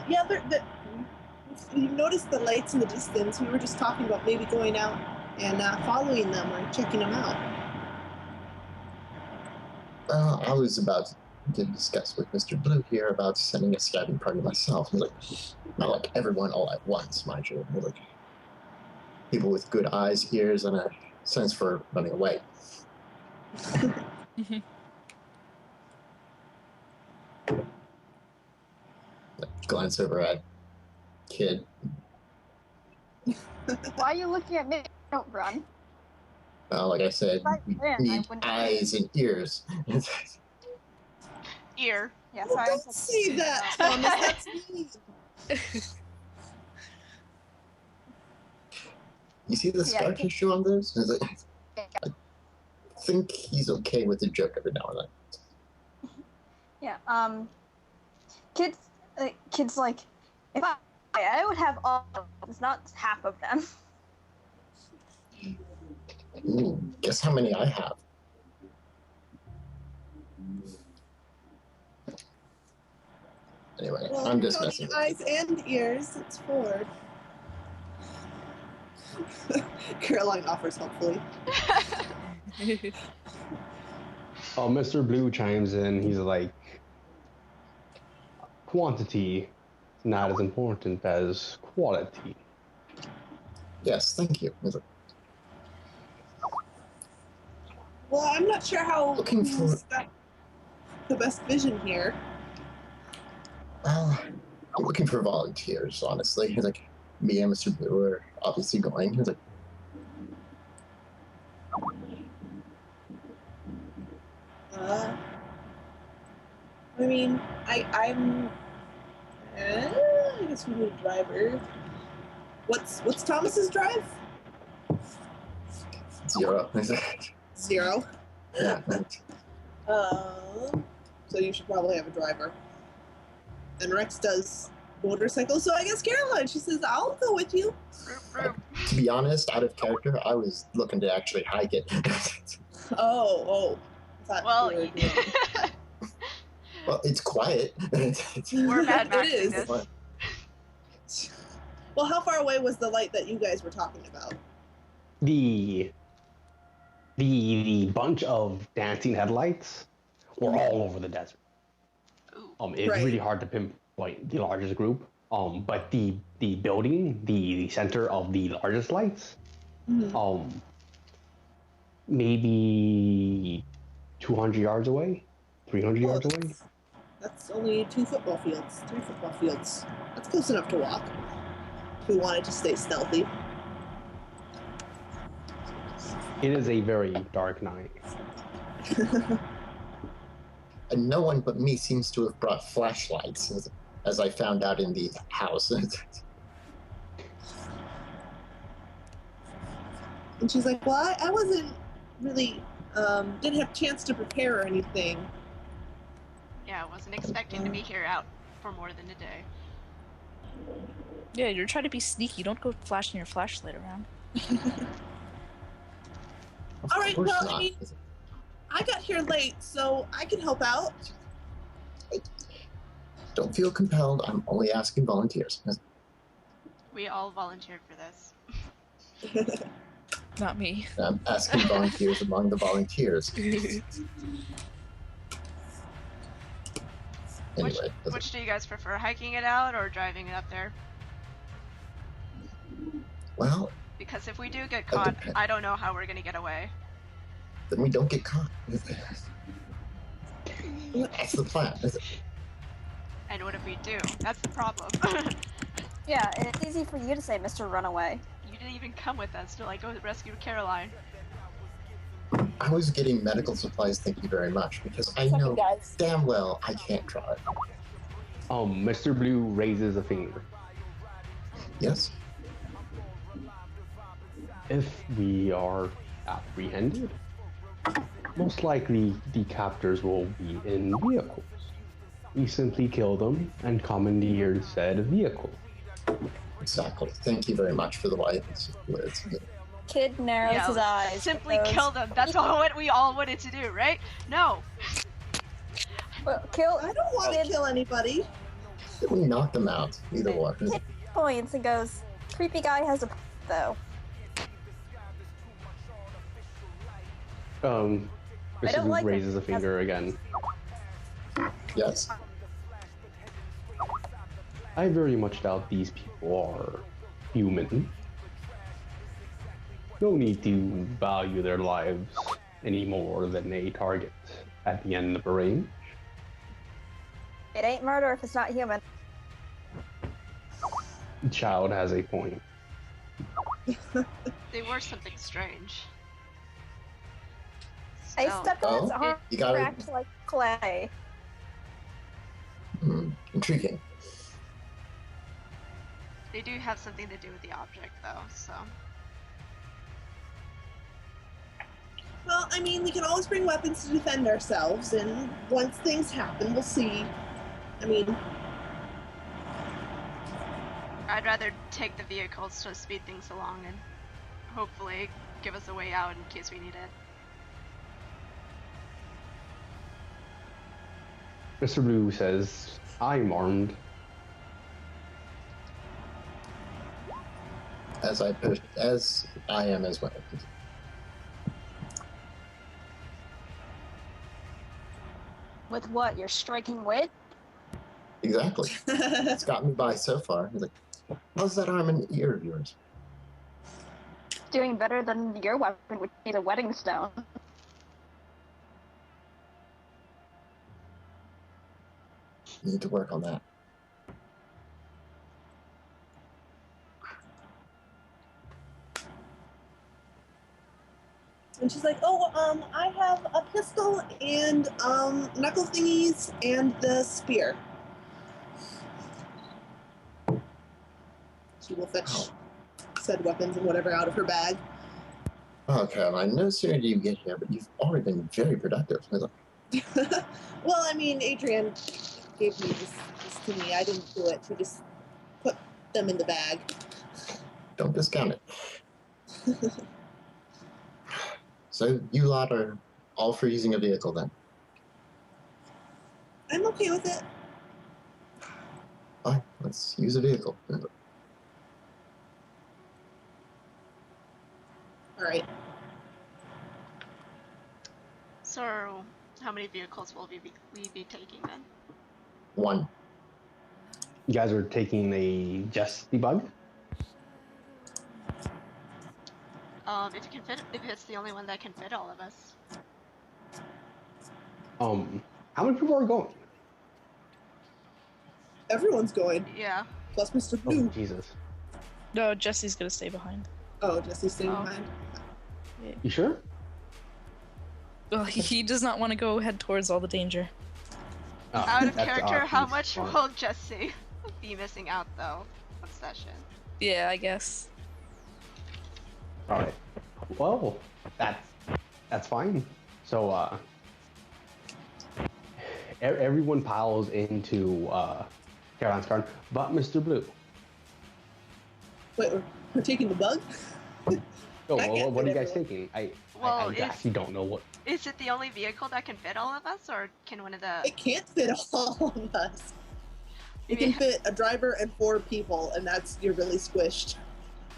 Yeah, you noticed the lights in the distance. We were just talking about maybe going out and following them or checking them out. I was about to discuss with Mr. Blue here about sending a scouting party myself. He's like, not like everyone all at once, mind you. He's like, people with good eyes, ears, and a sense for running away. Glance over at Kid. Why are you looking at me? Don't run. Like I said, Right we there, I need wouldn't- eyes and ears. Ear. Yeah, sorry. Don't say that, Thomas. That's mean. You see the scar tissue on this? It's like, I think he's okay with a joke every now and then. Yeah. Kids like, if I would have all of them, it's not half of them. Ooh, guess how many I have? Anyway, Well, I'm you're just messing counting with eyes and ears. It's 4. Caroline offers helpfully. Mr. Blue chimes in. He's like, quantity is not as important as quality. Yes, thank you. He's like, Well, I'm not sure how Looking for- who's got the best vision here. well, I'm looking for volunteers, honestly. He's like, me and Mr. Blue are obviously going. He's like, I mean, I'm. I guess we need a driver. What's Thomas's drive? 0. 0. Yeah. So you should probably have a driver. And Rex does motorcycles, so I guess Caroline, she says, I'll go with you. To be honest, out of character, I was looking to actually hike it. Oh. I thought Well, you were doing- Well, it's quiet. we're Mad It Maxing is. this. Well, how far away was the light that you guys were talking about? The bunch of dancing headlights were all over the desert. Ooh. It's Right. really hard to pinpoint the largest group. But the building, the center of the largest lights, maybe 200 yards away, 300 yards away. That's only 2 football fields, 3 football fields. That's close enough to walk. If we wanted to stay stealthy. It is a very dark night. And no one but me seems to have brought flashlights, as I found out in the house. And she's like, well, I wasn't really, didn't have a chance to prepare or anything. Yeah, I wasn't expecting to be here out for more than a day. Yeah, you're trying to be sneaky. Don't go flashing your flashlight around. All right, Of course well, not. I mean, I got here late, so I can help out. Don't feel compelled. I'm only asking volunteers. We all volunteered for this. Not me. I'm asking volunteers among the volunteers. Anyway, Which do you guys prefer, hiking it out or driving it up there? well, Because if we do get caught, depends. I don't know how we're gonna get away. then we don't get caught. That's the plan. And what if we do? That's the problem. Yeah, and it's easy for you to say, Mr. Runaway. You didn't even come with us to go rescue Caroline. I was getting medical supplies, thank you very much, because I know damn well I can't drive. Mr. Blue raises a finger. Yes? If we are apprehended, most likely the captors will be in vehicles. We simply kill them and commandeer said vehicle. Exactly. Thank you very much for the wise words. Kid narrows his eyes. Simply goes, kill them. That's all what we all wanted to do, right? No. Well, kill. I don't want to kill anybody. We knock them out, either one. Kid points and goes, creepy guy has a point, though. Mr. don't Blue like raises him. a finger again. Yes. I very much doubt these people are human. No need to value their lives any more than a target at the end of a range. It ain't murder if it's not human. The child has a point. They were something strange. I Still, stepped on its Oh, arm, you got it. cracked like clay. Intriguing. they do have something to do with the object, though, so. Well, I mean, we can always bring weapons to defend ourselves, and once things happen, we'll see. I mean, I'd rather take the vehicles to speed things along and hopefully give us a way out in case we need it. Mr. Blue says, I'm armed. As I am as well. With what? Your striking wit? Exactly. It's got me by so far. He's like, how's that arm and ear of yours? Doing better than your weapon, which is a wedding stone. Need to work on that. And she's like, oh, I have a pistol and knuckle thingies and the spear. She will fetch said weapons and whatever out of her bag. Oh, Caroline, no sooner do you get here, but you've already been very productive. Well, I mean, Adrian gave me this to me. I didn't do it. She just put them in the bag. Don't discount it. So you lot are all for using a vehicle then? I'm okay with it. Fine, let's use a vehicle. All right. So, how many vehicles will we be taking then? One. You guys are taking a just debug? If you can fit, if it's the only one that can fit all of us. How many people are going? Everyone's going. Yeah. Plus Mr. Oh, Blue. Jesus. No, Jesse's gonna stay behind. Oh, Jesse's staying Oh. behind. You sure? Well, he does not want to go head towards all the danger. Oh, Out of that's character, how obvious. much Fine. will Jesse be missing out though of session? Yeah, I guess. All right. Well, that's fine. So, everyone piles into Caroline's car, but Mr. Blue. Wait, we're taking the bug? Oh, I well, can't what are you fit guys everyone. thinking? I Well, actually don't know what. Is it the only vehicle that can fit all of us, or can one of the? It can't fit all of us. It can fit a driver and 4 people, and you're really squished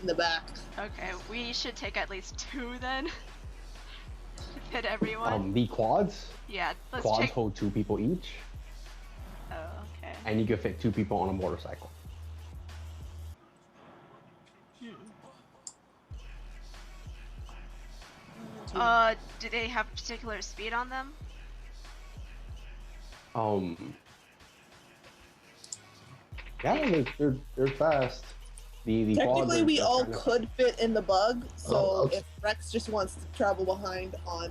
in the back. Okay, we should take at least 2 then. To fit everyone. The quads. Yeah, let's Quads check. hold 2 people each, Oh, okay. and you can fit 2 people on a motorcycle. Do they have particular speed on them? Yeah, they're fast. The quads Technically, are we all kind of- could fit in the bug, so Oh, okay. if Rex just wants to travel behind on,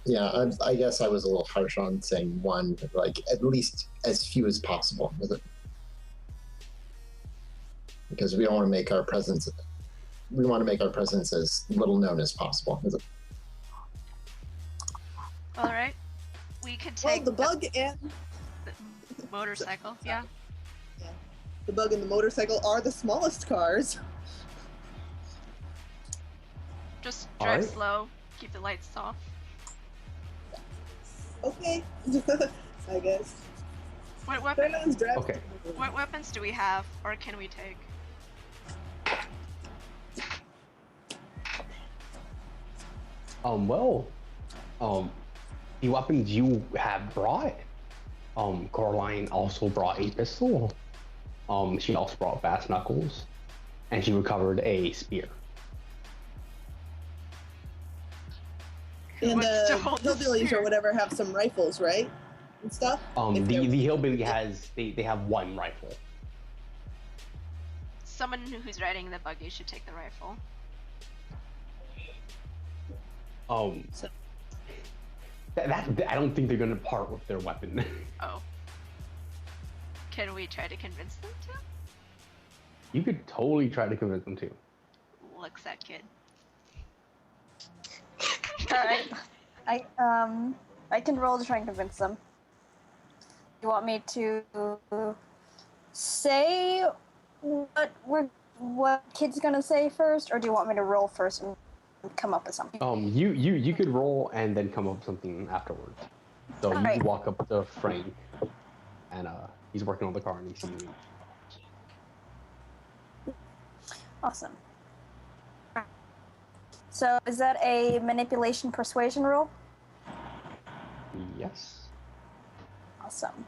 Yeah, I guess I was a little harsh on saying one, like at least as few as possible with it. Because we don't want to make our presence as little known as possible. With it. All right, we could well, take the bug and the motorcycle. Yeah. the bug and the motorcycle are the smallest cars. Just All drive right. slow. Keep the lights off. Okay, I guess. What weapons? Caroline's driving. Okay. What weapons do we have, or can we take? The weapons you have brought. Coraline also brought a pistol. She also brought bass knuckles, and she recovered a spear. And What's to hold the hillbillies spear? or whatever have some rifles, right? And stuff. If The they're- hillbilly they have 1 rifle. Someone who's riding the buggy should take the rifle. So- I don't think they're gonna part with their weapon. Oh. Can we try to convince them to? You could totally try to convince them to. Looks that kid. Alright. I can roll to try and convince them. You want me to say what kid's gonna say first, or do you want me to roll first and come up with something? You could roll and then come up with something afterwards. So you Alright. can walk up to Frank, and he's working on the car and he sees you. Awesome. So is that a manipulation persuasion roll? Yes. Awesome.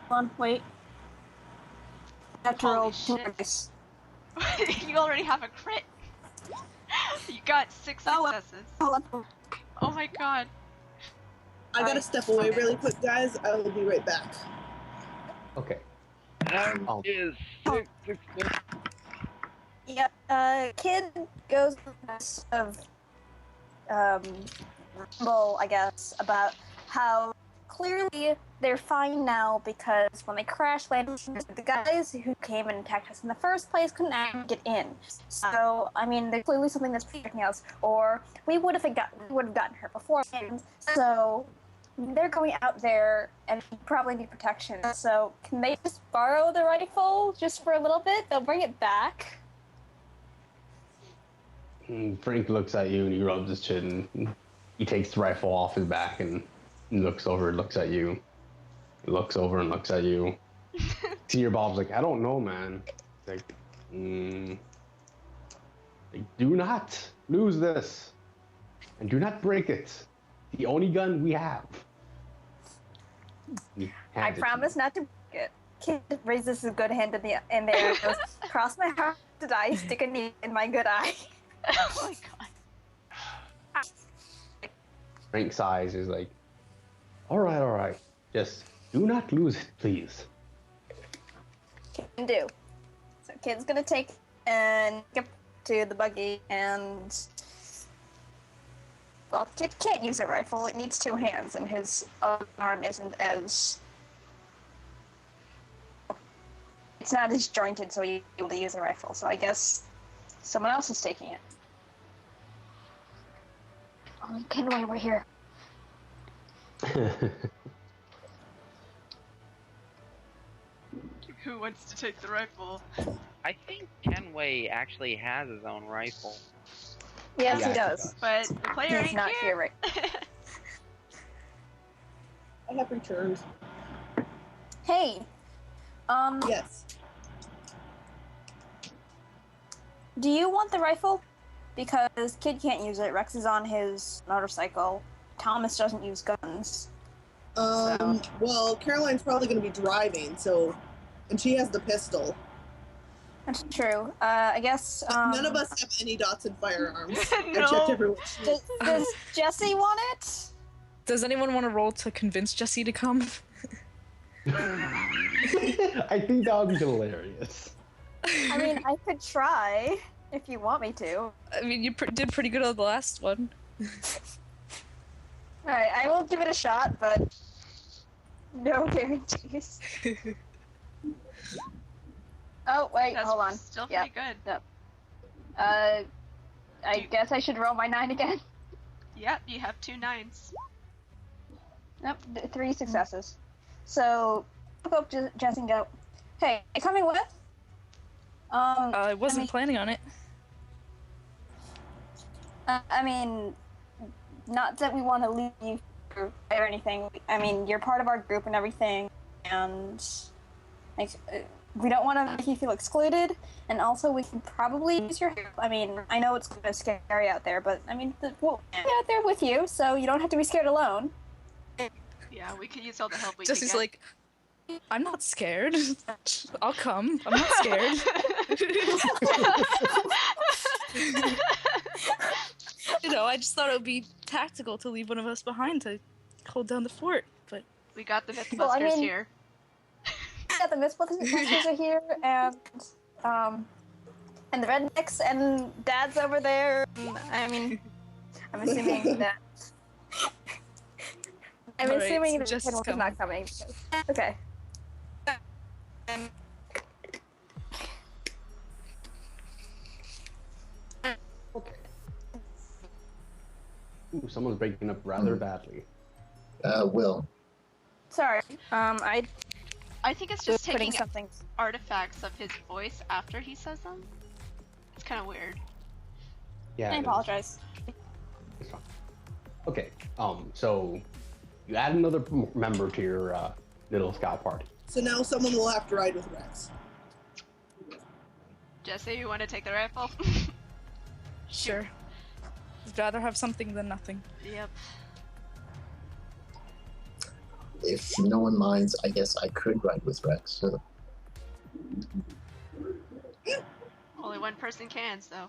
Hold on, wait. I have to Holy roll shit. twice. You already have a crit. You got 6 Oh, well. successes. Hold on. Oh my god. I gotta step away really quick, guys. I will be right back. Okay. That Oh. is Oh. 6 Yep. Kid goes with this of ramble, I guess, about how clearly they're fine now because when they crash landed, the guys who came and attacked us in the first place couldn't actually get in. So, I mean, there's clearly something that's protecting us, or we would have gotten hurt beforehand. So, they're going out there and probably need protection. So, can they just borrow the rifle just for a little bit? They'll bring it back. Frank looks at you and he rubs his chin. And he takes the rifle off his back and looks over and looks at you. He looks over and looks at you. Senior Bob's like, I don't know, man. Like, do not lose this. And do not break it. The only gun we have. I promise not to break it. Kid raises his good hand in the air and goes, cross my heart to die, stick a needle in my good eye. Oh my god. Frank sighs is like, all right. Just do not lose it, please. Can do. So kid's gonna take and get to the buggy and well, kid can't use a rifle. It needs two hands, and his other arm isn't as it's not as jointed, so he's able to use a rifle. So I guess someone else is taking it. Oh, Kenway, we're here. Who wants to take the rifle? I think Kenway actually has his own rifle. Yes, Yeah, he does. But the player He's ain't not here, right? I have returned. Hey, Yes. do you want the rifle? Because Kid can't use it. Rex is on his motorcycle. Thomas doesn't use guns. Well, Caroline's probably going to be driving, so, and she has the pistol. That's true. I guess. None of us have any Dotson firearms. I No. checked everyone. Does Jesse want it? Does anyone want to roll to convince Jesse to come? I think that would be hilarious. I mean, I could try if you want me to. I mean, you did pretty good on the last one. All right, I will give it a shot, but no guarantees. Oh wait, That's hold on. still Yeah. pretty good. I guess I should roll my 9 again. Yep, you have 2 9s. Nope, 3 successes. So, I'll go up to Jesse and go, hey, you coming with? I wasn't planning on it. I mean, not that we want to leave you or anything. I mean, you're part of our group and everything, and like, we don't want to make you feel excluded. And also, we can probably use your help. I mean, I know it's kind of scary out there, but I mean, we'll be out there with you, so you don't have to be scared alone. Yeah, we could use all the help we Jesse's can like, I'm not scared. I'll come. I'm not scared. You know, I just thought it would be tactical to leave one of us behind to hold down the fort, but We got the Mythbusters Well, I mean- here. Yeah, the Mythbusters are here, and the rednecks, and Dad's over there. I mean, I'm assuming that. I'm All right, assuming so that Jess is Kenway's not coming. Okay. Okay. Ooh, someone's breaking up rather badly. Will. Sorry. I I think it's was just putting taking something. artifacts of his voice after he says them. It's kind of weird. Yeah. I it is. apologize. It's fine. Okay. So you add another member to your little scout party. So now someone will have to ride with Rex. Jesse, you want to take the rifle? sure. I'd rather have something than nothing. Yep. If no one minds, I guess I could ride with Rex. So Only one person can, so.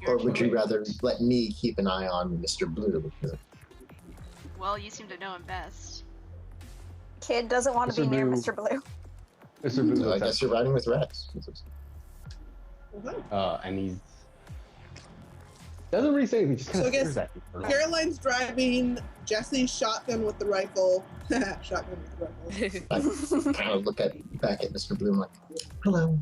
your Or would choice. you rather let me keep an eye on Mr. Blue? Well, you seem to know him best. Kid doesn't want to Mr. be near Blue. Mr. Blue. Mr. Blue So I looks guess you're riding with Rex. and he's doesn't really say anything. Just kind So I of guess stares at you. For a Caroline's driving. Jesse's shotgun with the rifle. Shotgun with the rifle. I kind of look back at Mr. Blue and like, hello.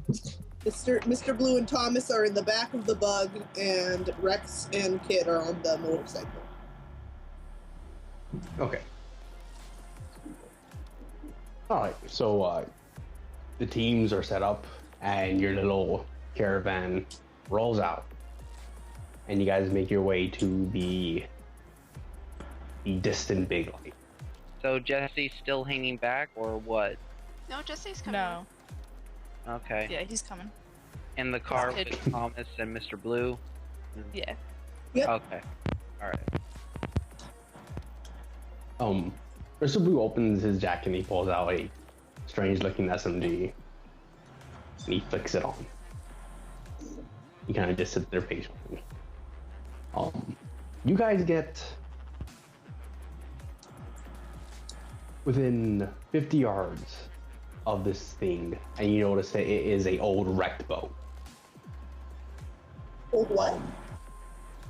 Mr. Blue and Thomas are in the back of the bug, and Rex and Kid are on the motorcycle. Okay. All right. So the teams are set up, and your little caravan rolls out, and you guys make your way to the distant big light. So Jesse's still hanging back, or what? No, Jesse's coming. No. Okay. Yeah, he's coming. In the car Kid. with Thomas and Mr. Blue? Yeah. Yep. Okay. Alright. Mr. Blue opens his jacket and he pulls out a strange-looking SMG, and he flicks it on. He kind of just sits there patiently. You guys get within 50 yards of this thing, and you notice that it is a old wrecked boat. Old what?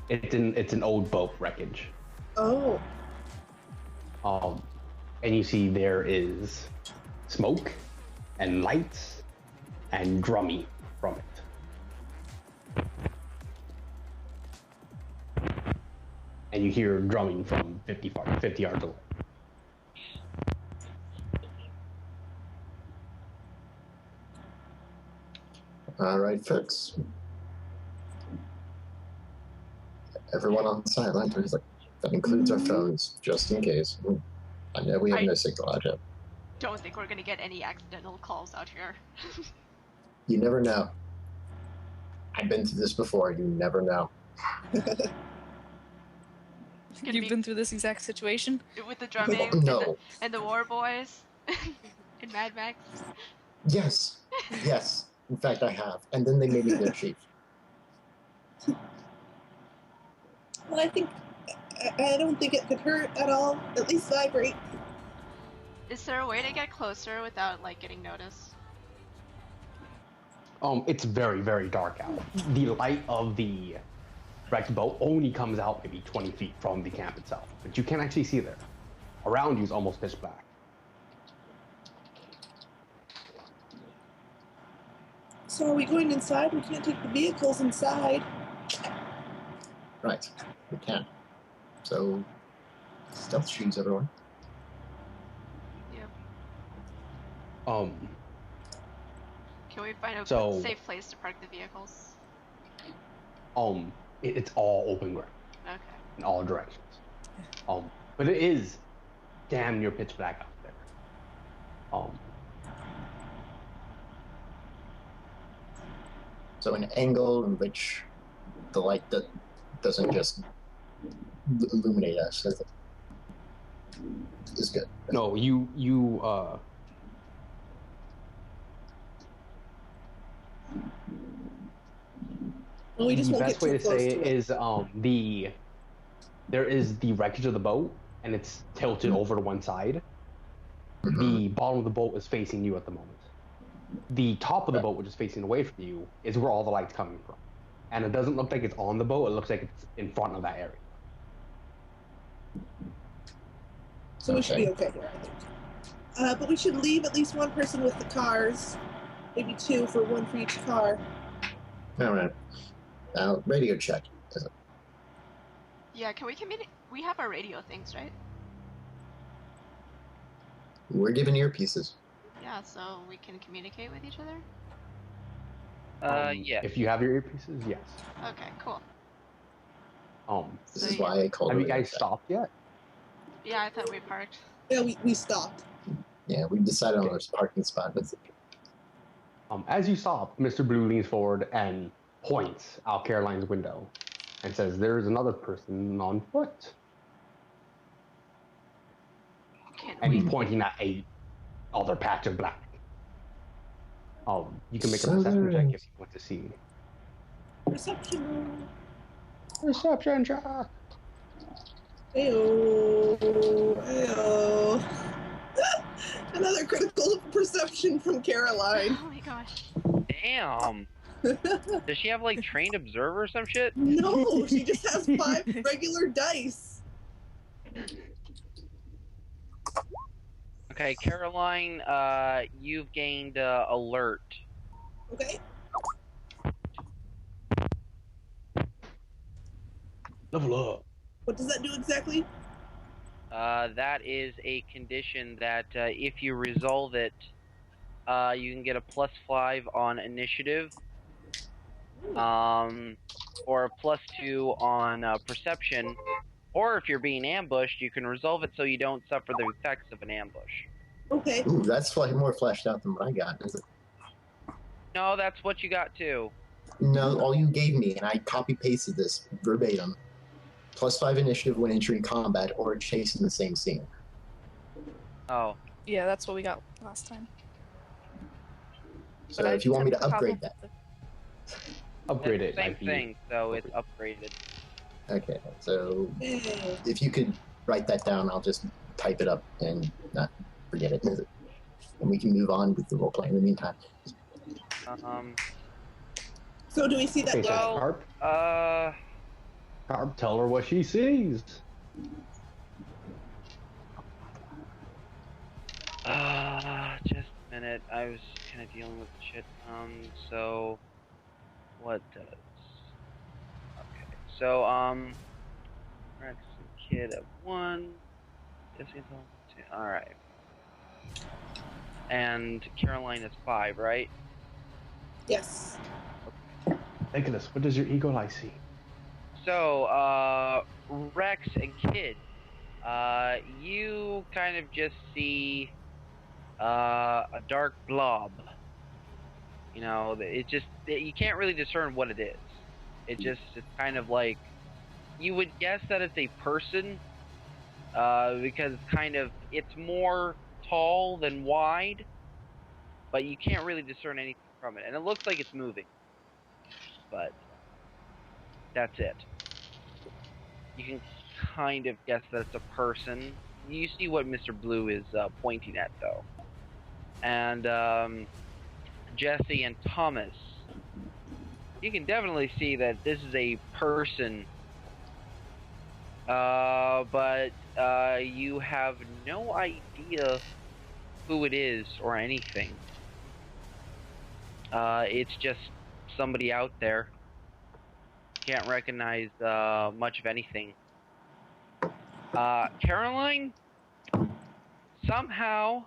It's an old boat wreckage. Oh. And you see there is smoke and lights and drumming from it. And you hear drumming from 50 yards away. All right, folks. Everyone on silent. He's like, that includes our phones, just in case. I know we have no signal out yet. Don't think we're gonna get any accidental calls out here. You never know. I've been through this before. You never know. It's gonna You've be been through this exact situation? with the drumming No. and the war boys in Mad Max. Yes. Yes. In fact, I have. And then they made me their chief. Well, I don't think it could hurt at all. At least vibrate. Is there a way to get closer without like getting noticed? It's very, very dark out. The light of the wrecked boat only comes out maybe 20 feet from the camp itself, but you can't actually see there. Around you is almost pitch black. So are we going inside? We can't take the vehicles inside. Right. We can. So, stealth shoes, everyone. Yep. Can we find a So- safe place to park the vehicles? It's all open ground Okay. in all directions. But it is damn near pitch black out there. So an angle in which the light doesn't just illuminate us is good. No, Well, we just the won't best get way too to close say to it is there is the wreckage of the boat, and it's tilted over to one side. The bottom of the boat is facing you at the moment. The top of the boat, which is facing away from you, is where all the light's coming from. And it doesn't look like it's on the boat, it looks like it's in front of that area. So we should be okay here, I think. But we should leave at least one person with the cars. Maybe two for one for each car. All right. Now, radio check. Yeah, can we communicate? We have our radio things, right? We're given earpieces. Yeah, so we can communicate with each other? Yeah. If you have your earpieces, yes. Okay, cool. This So is you- why I called Have you radio guys check. stopped yet? Yeah, I thought we parked. Yeah, we stopped. Yeah, we decided on Okay. this parking spot. But As you stop, Mr. Blue leans forward and points out Caroline's window and says, "There's another person on foot." Can And we? he's pointing at a other patch of black. You can make a So perception check nice. if you want to see. Perception. Perception check. Ayo. Ayo. Another critical perception from Caroline. Oh my gosh. Damn. Does she have like trained observer or some shit? No, she just has 5 regular dice. Okay, Caroline, you've gained alert. Okay. Level up. What does that do exactly? That is a condition that if you resolve it, you can get a +5 on initiative, or a +2 on perception, or if you're being ambushed, you can resolve it so you don't suffer the effects of an ambush. Okay. Ooh, that's more fleshed out than what I got. Is it? No, that's what you got too. No, all you gave me, and I copy pasted this verbatim. +5 initiative when entering combat or chase in the same scene. Oh. Yeah, that's what we got last time. So But if you want me to I upgrade that. Upgrade It's it. the same like thing, so it's upgraded. Okay, so Yay. if you could write that down, I'll just type it up and not forget it. And we can move on with the role playing in the meantime. So do we see that Okay, so guy? Carp, Carp, tell her what she sees. Just a minute. I was kind of dealing with shit. So what does? Okay, so Rex and Kid at 1. Jesse's on 2. All right. And Caroline is 5, right? Yes. Nicholas, what does your eagle eye see? So, Rex and Kid, you kind of just see a dark blob. You know, you can't really discern what it is. It's kind of like, you would guess that it's a person, because it's more tall than wide, but you can't really discern anything from it. And it looks like it's moving, but that's it. You can kind of guess that it's a person. You see what Mr. Blue is pointing at, though. And Jesse and Thomas, you can definitely see that this is a person, but you have no idea who it is or anything. It's just somebody out there. Can't recognize much of anything. Caroline, somehow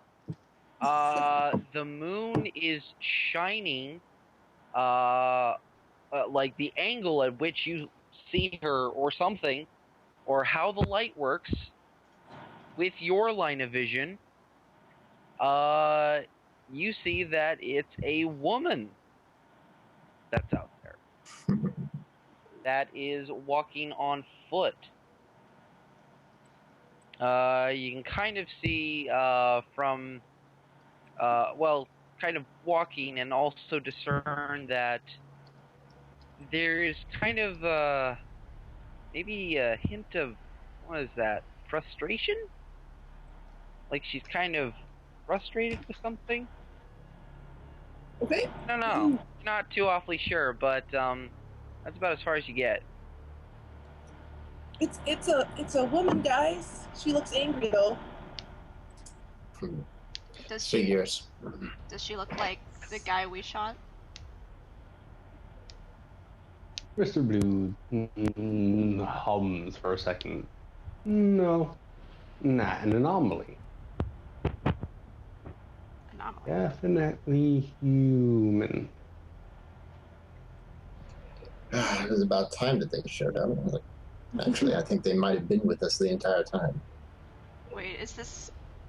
the moon is shining, like the angle at which you see her or something, or how the light works with your line of vision, you see that it's a woman that's out there. That is walking on foot. You can kind of see from, kind of walking, and also discern that there's kind of maybe a hint of, what is that, frustration? Like she's kind of frustrated with something? Okay. I don't know. Not too awfully sure, but that's about as far as you get. It's a woman, guys. She looks angry though. Does she Figures. look like the guy we shot? Mr. Blue hums for a second. No, not an anomaly. Anomaly. Definitely human. It was about time that they showed up. Actually, I think they might have been with us the entire time. Wait,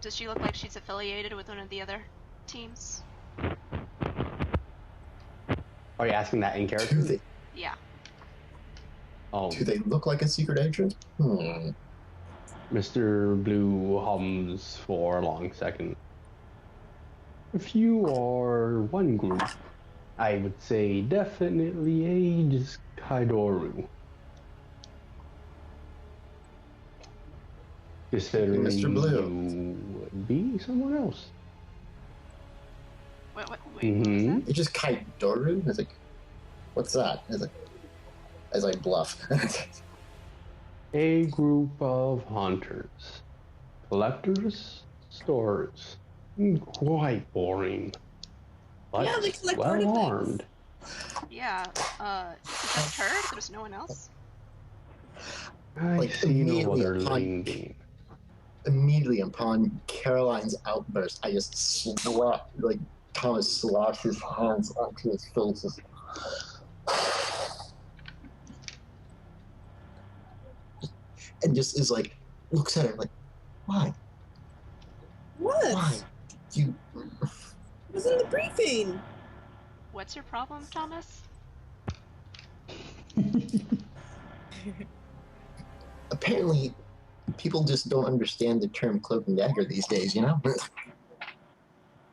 does she look like she's affiliated with one of the other teams? Are you asking that in character? Do they, Yeah. do they look like a secret agent? Mr. Blue hums for a long second. If you are one group, I would say definitely Aegis Kaidoru. Considering Mr. Blue. you would be someone else. Wait, what was Mhm. that? You just kite Doru? I was like, what's that? As I bluff. A group of hunters, collectors, stores. Quite boring, but Yeah, they collect well artifacts. armed. Yeah, is just her? There's no one else? I Like, see no immediately other upon- landing. Immediately upon Caroline's outburst, I just Thomas slaps his hands onto his face. And just is like, looks at her like, why? What? Why? You. It was in the briefing. What's your problem, Thomas? Apparently, people just don't understand the term cloak and dagger these days, you know?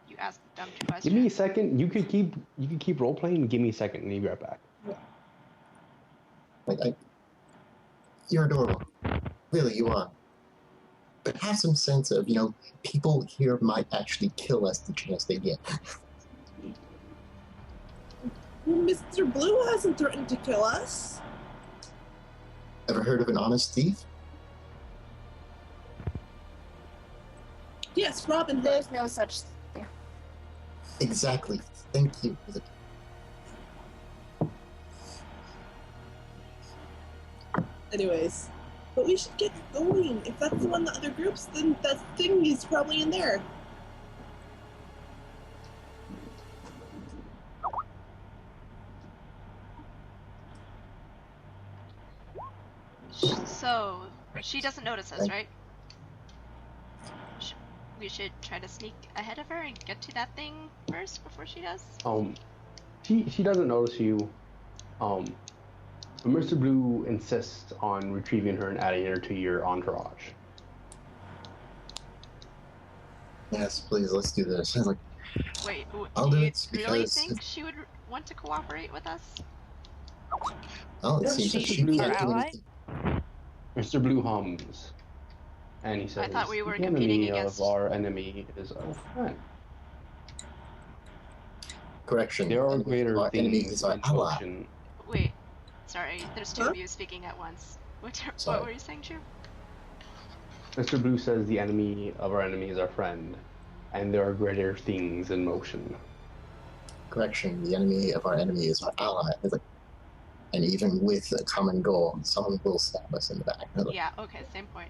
You asked the dumb Give question. me a second. You could keep role playing. Give me a second, and you be right back. You're adorable. Really, you are. But have some sense of, people here might actually kill us the chance they get. Mr. Blue hasn't threatened to kill us. Ever heard of an honest thief? Yes, Robin Hood. There's no such thing. Exactly. Thank you. Anyways, but we should get going. If that's the one the other groups, then that thing is probably in there. So, she doesn't notice us, right? We should try to sneak ahead of her and get to that thing first before she does? She doesn't notice you. But Mr. Blue insists on retrieving her and adding her to your entourage. Yes, please, let's do this. I was like, Wait, I'll do do you it really because think she would want to cooperate with us? oh, it Yeah, seems like she's she our can't do ally? anything. Mr. Blue hums, and he says, I thought we were "The competing enemy against- of our enemy is our friend. Correction. There are enemy- greater our enemy things is our in ally. motion." Wait, sorry, there's two Huh? of you speaking at once. What Sorry. were you saying, Drew? Mr. Blue says the enemy of our enemy is our friend, and there are greater things in motion. Correction. The enemy of our enemy is our ally. I was like, and even with a common goal, someone will stab us in the back. I was like, Yeah, okay, same point.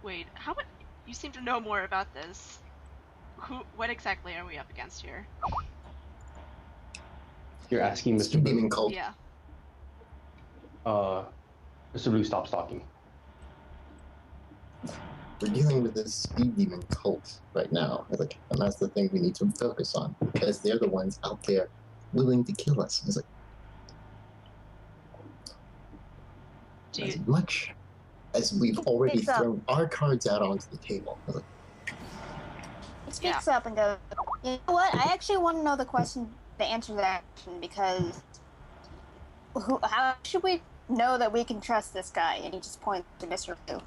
Wait, how about you seem to know more about this? What exactly are we up against here? You're asking Mr. Speed Blue. demon cult. Yeah. Mr. Blue stops talking. We're dealing with this speed demon cult right now. I was like, and that's the thing we need to focus on because they're the ones out there willing to kill us. I was like, Do as you, much as we've already Speaks up. thrown our cards out onto the table. I was like, He speaks up and goes, you know what? I actually want to know the answer to that question because how should we know that we can trust this guy? And he just points to Mr. Blue.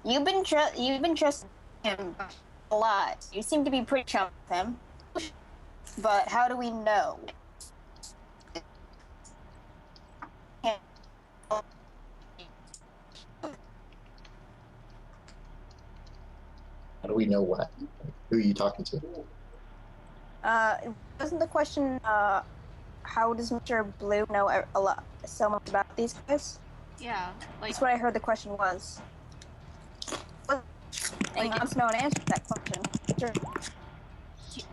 You've been trusting him a lot. You seem to be pretty chum with him. But how do we know? how do we know what? Who are you talking to? Wasn't the question, how does Mr. Blue know so much about these guys? yeah, like, That's what I heard the question was. And he Like- wants to know an answer to that question. Sure.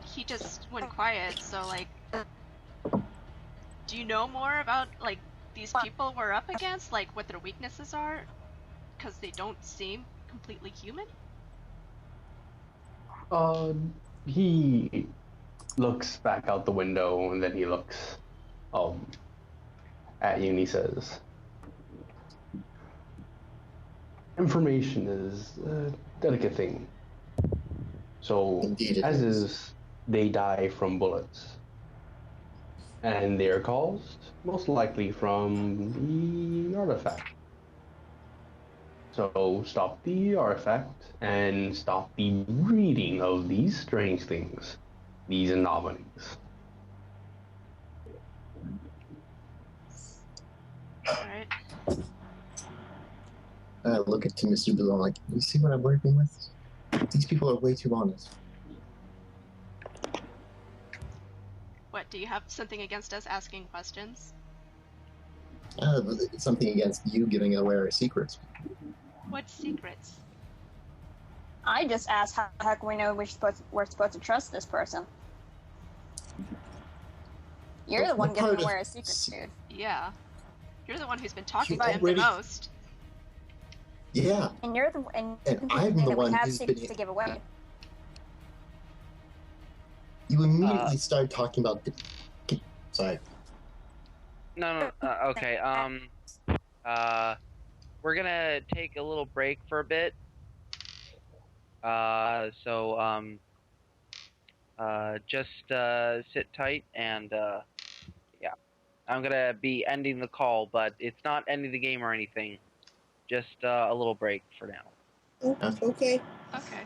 he just went quiet, so, like, do you know more about, like, these people we're up against? Like, what their weaknesses are? Because they don't seem completely human? He looks back out the window and then he looks at you and he says, information is a delicate thing. So, Indeed it as is. is, they die from bullets. And they are caused most likely from the artifact. So stop the artifact and stop the breeding of these strange things, these anomalies. Alright. I look at Mr. Blue. I'm like, you see what I'm working with? These people are way too honest. What, do you have something against us asking questions? It's something against you giving away our secrets. What secrets? I just asked how the heck we know we're supposed to trust this person. You're Well, the one what giving part away of- our secrets, dude. Yeah. You're the one who's been talking You to him the already- most. Yeah, And you're the and And you I'm say the that we one have who's secrets been- to give away. you immediately started talking about the. Sorry. No, okay. We're gonna take a little break for a bit. Just sit tight and yeah. I'm gonna be ending the call, but it's not ending the game or anything. Just a little break for now. Oh, okay. Okay.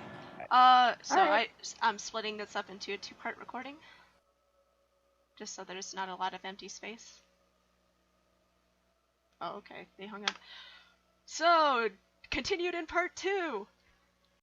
So Alright. I'm splitting this up into a 2-part recording. Just so there's not a lot of empty space. Oh, okay. They hung up. So, continued in part 2!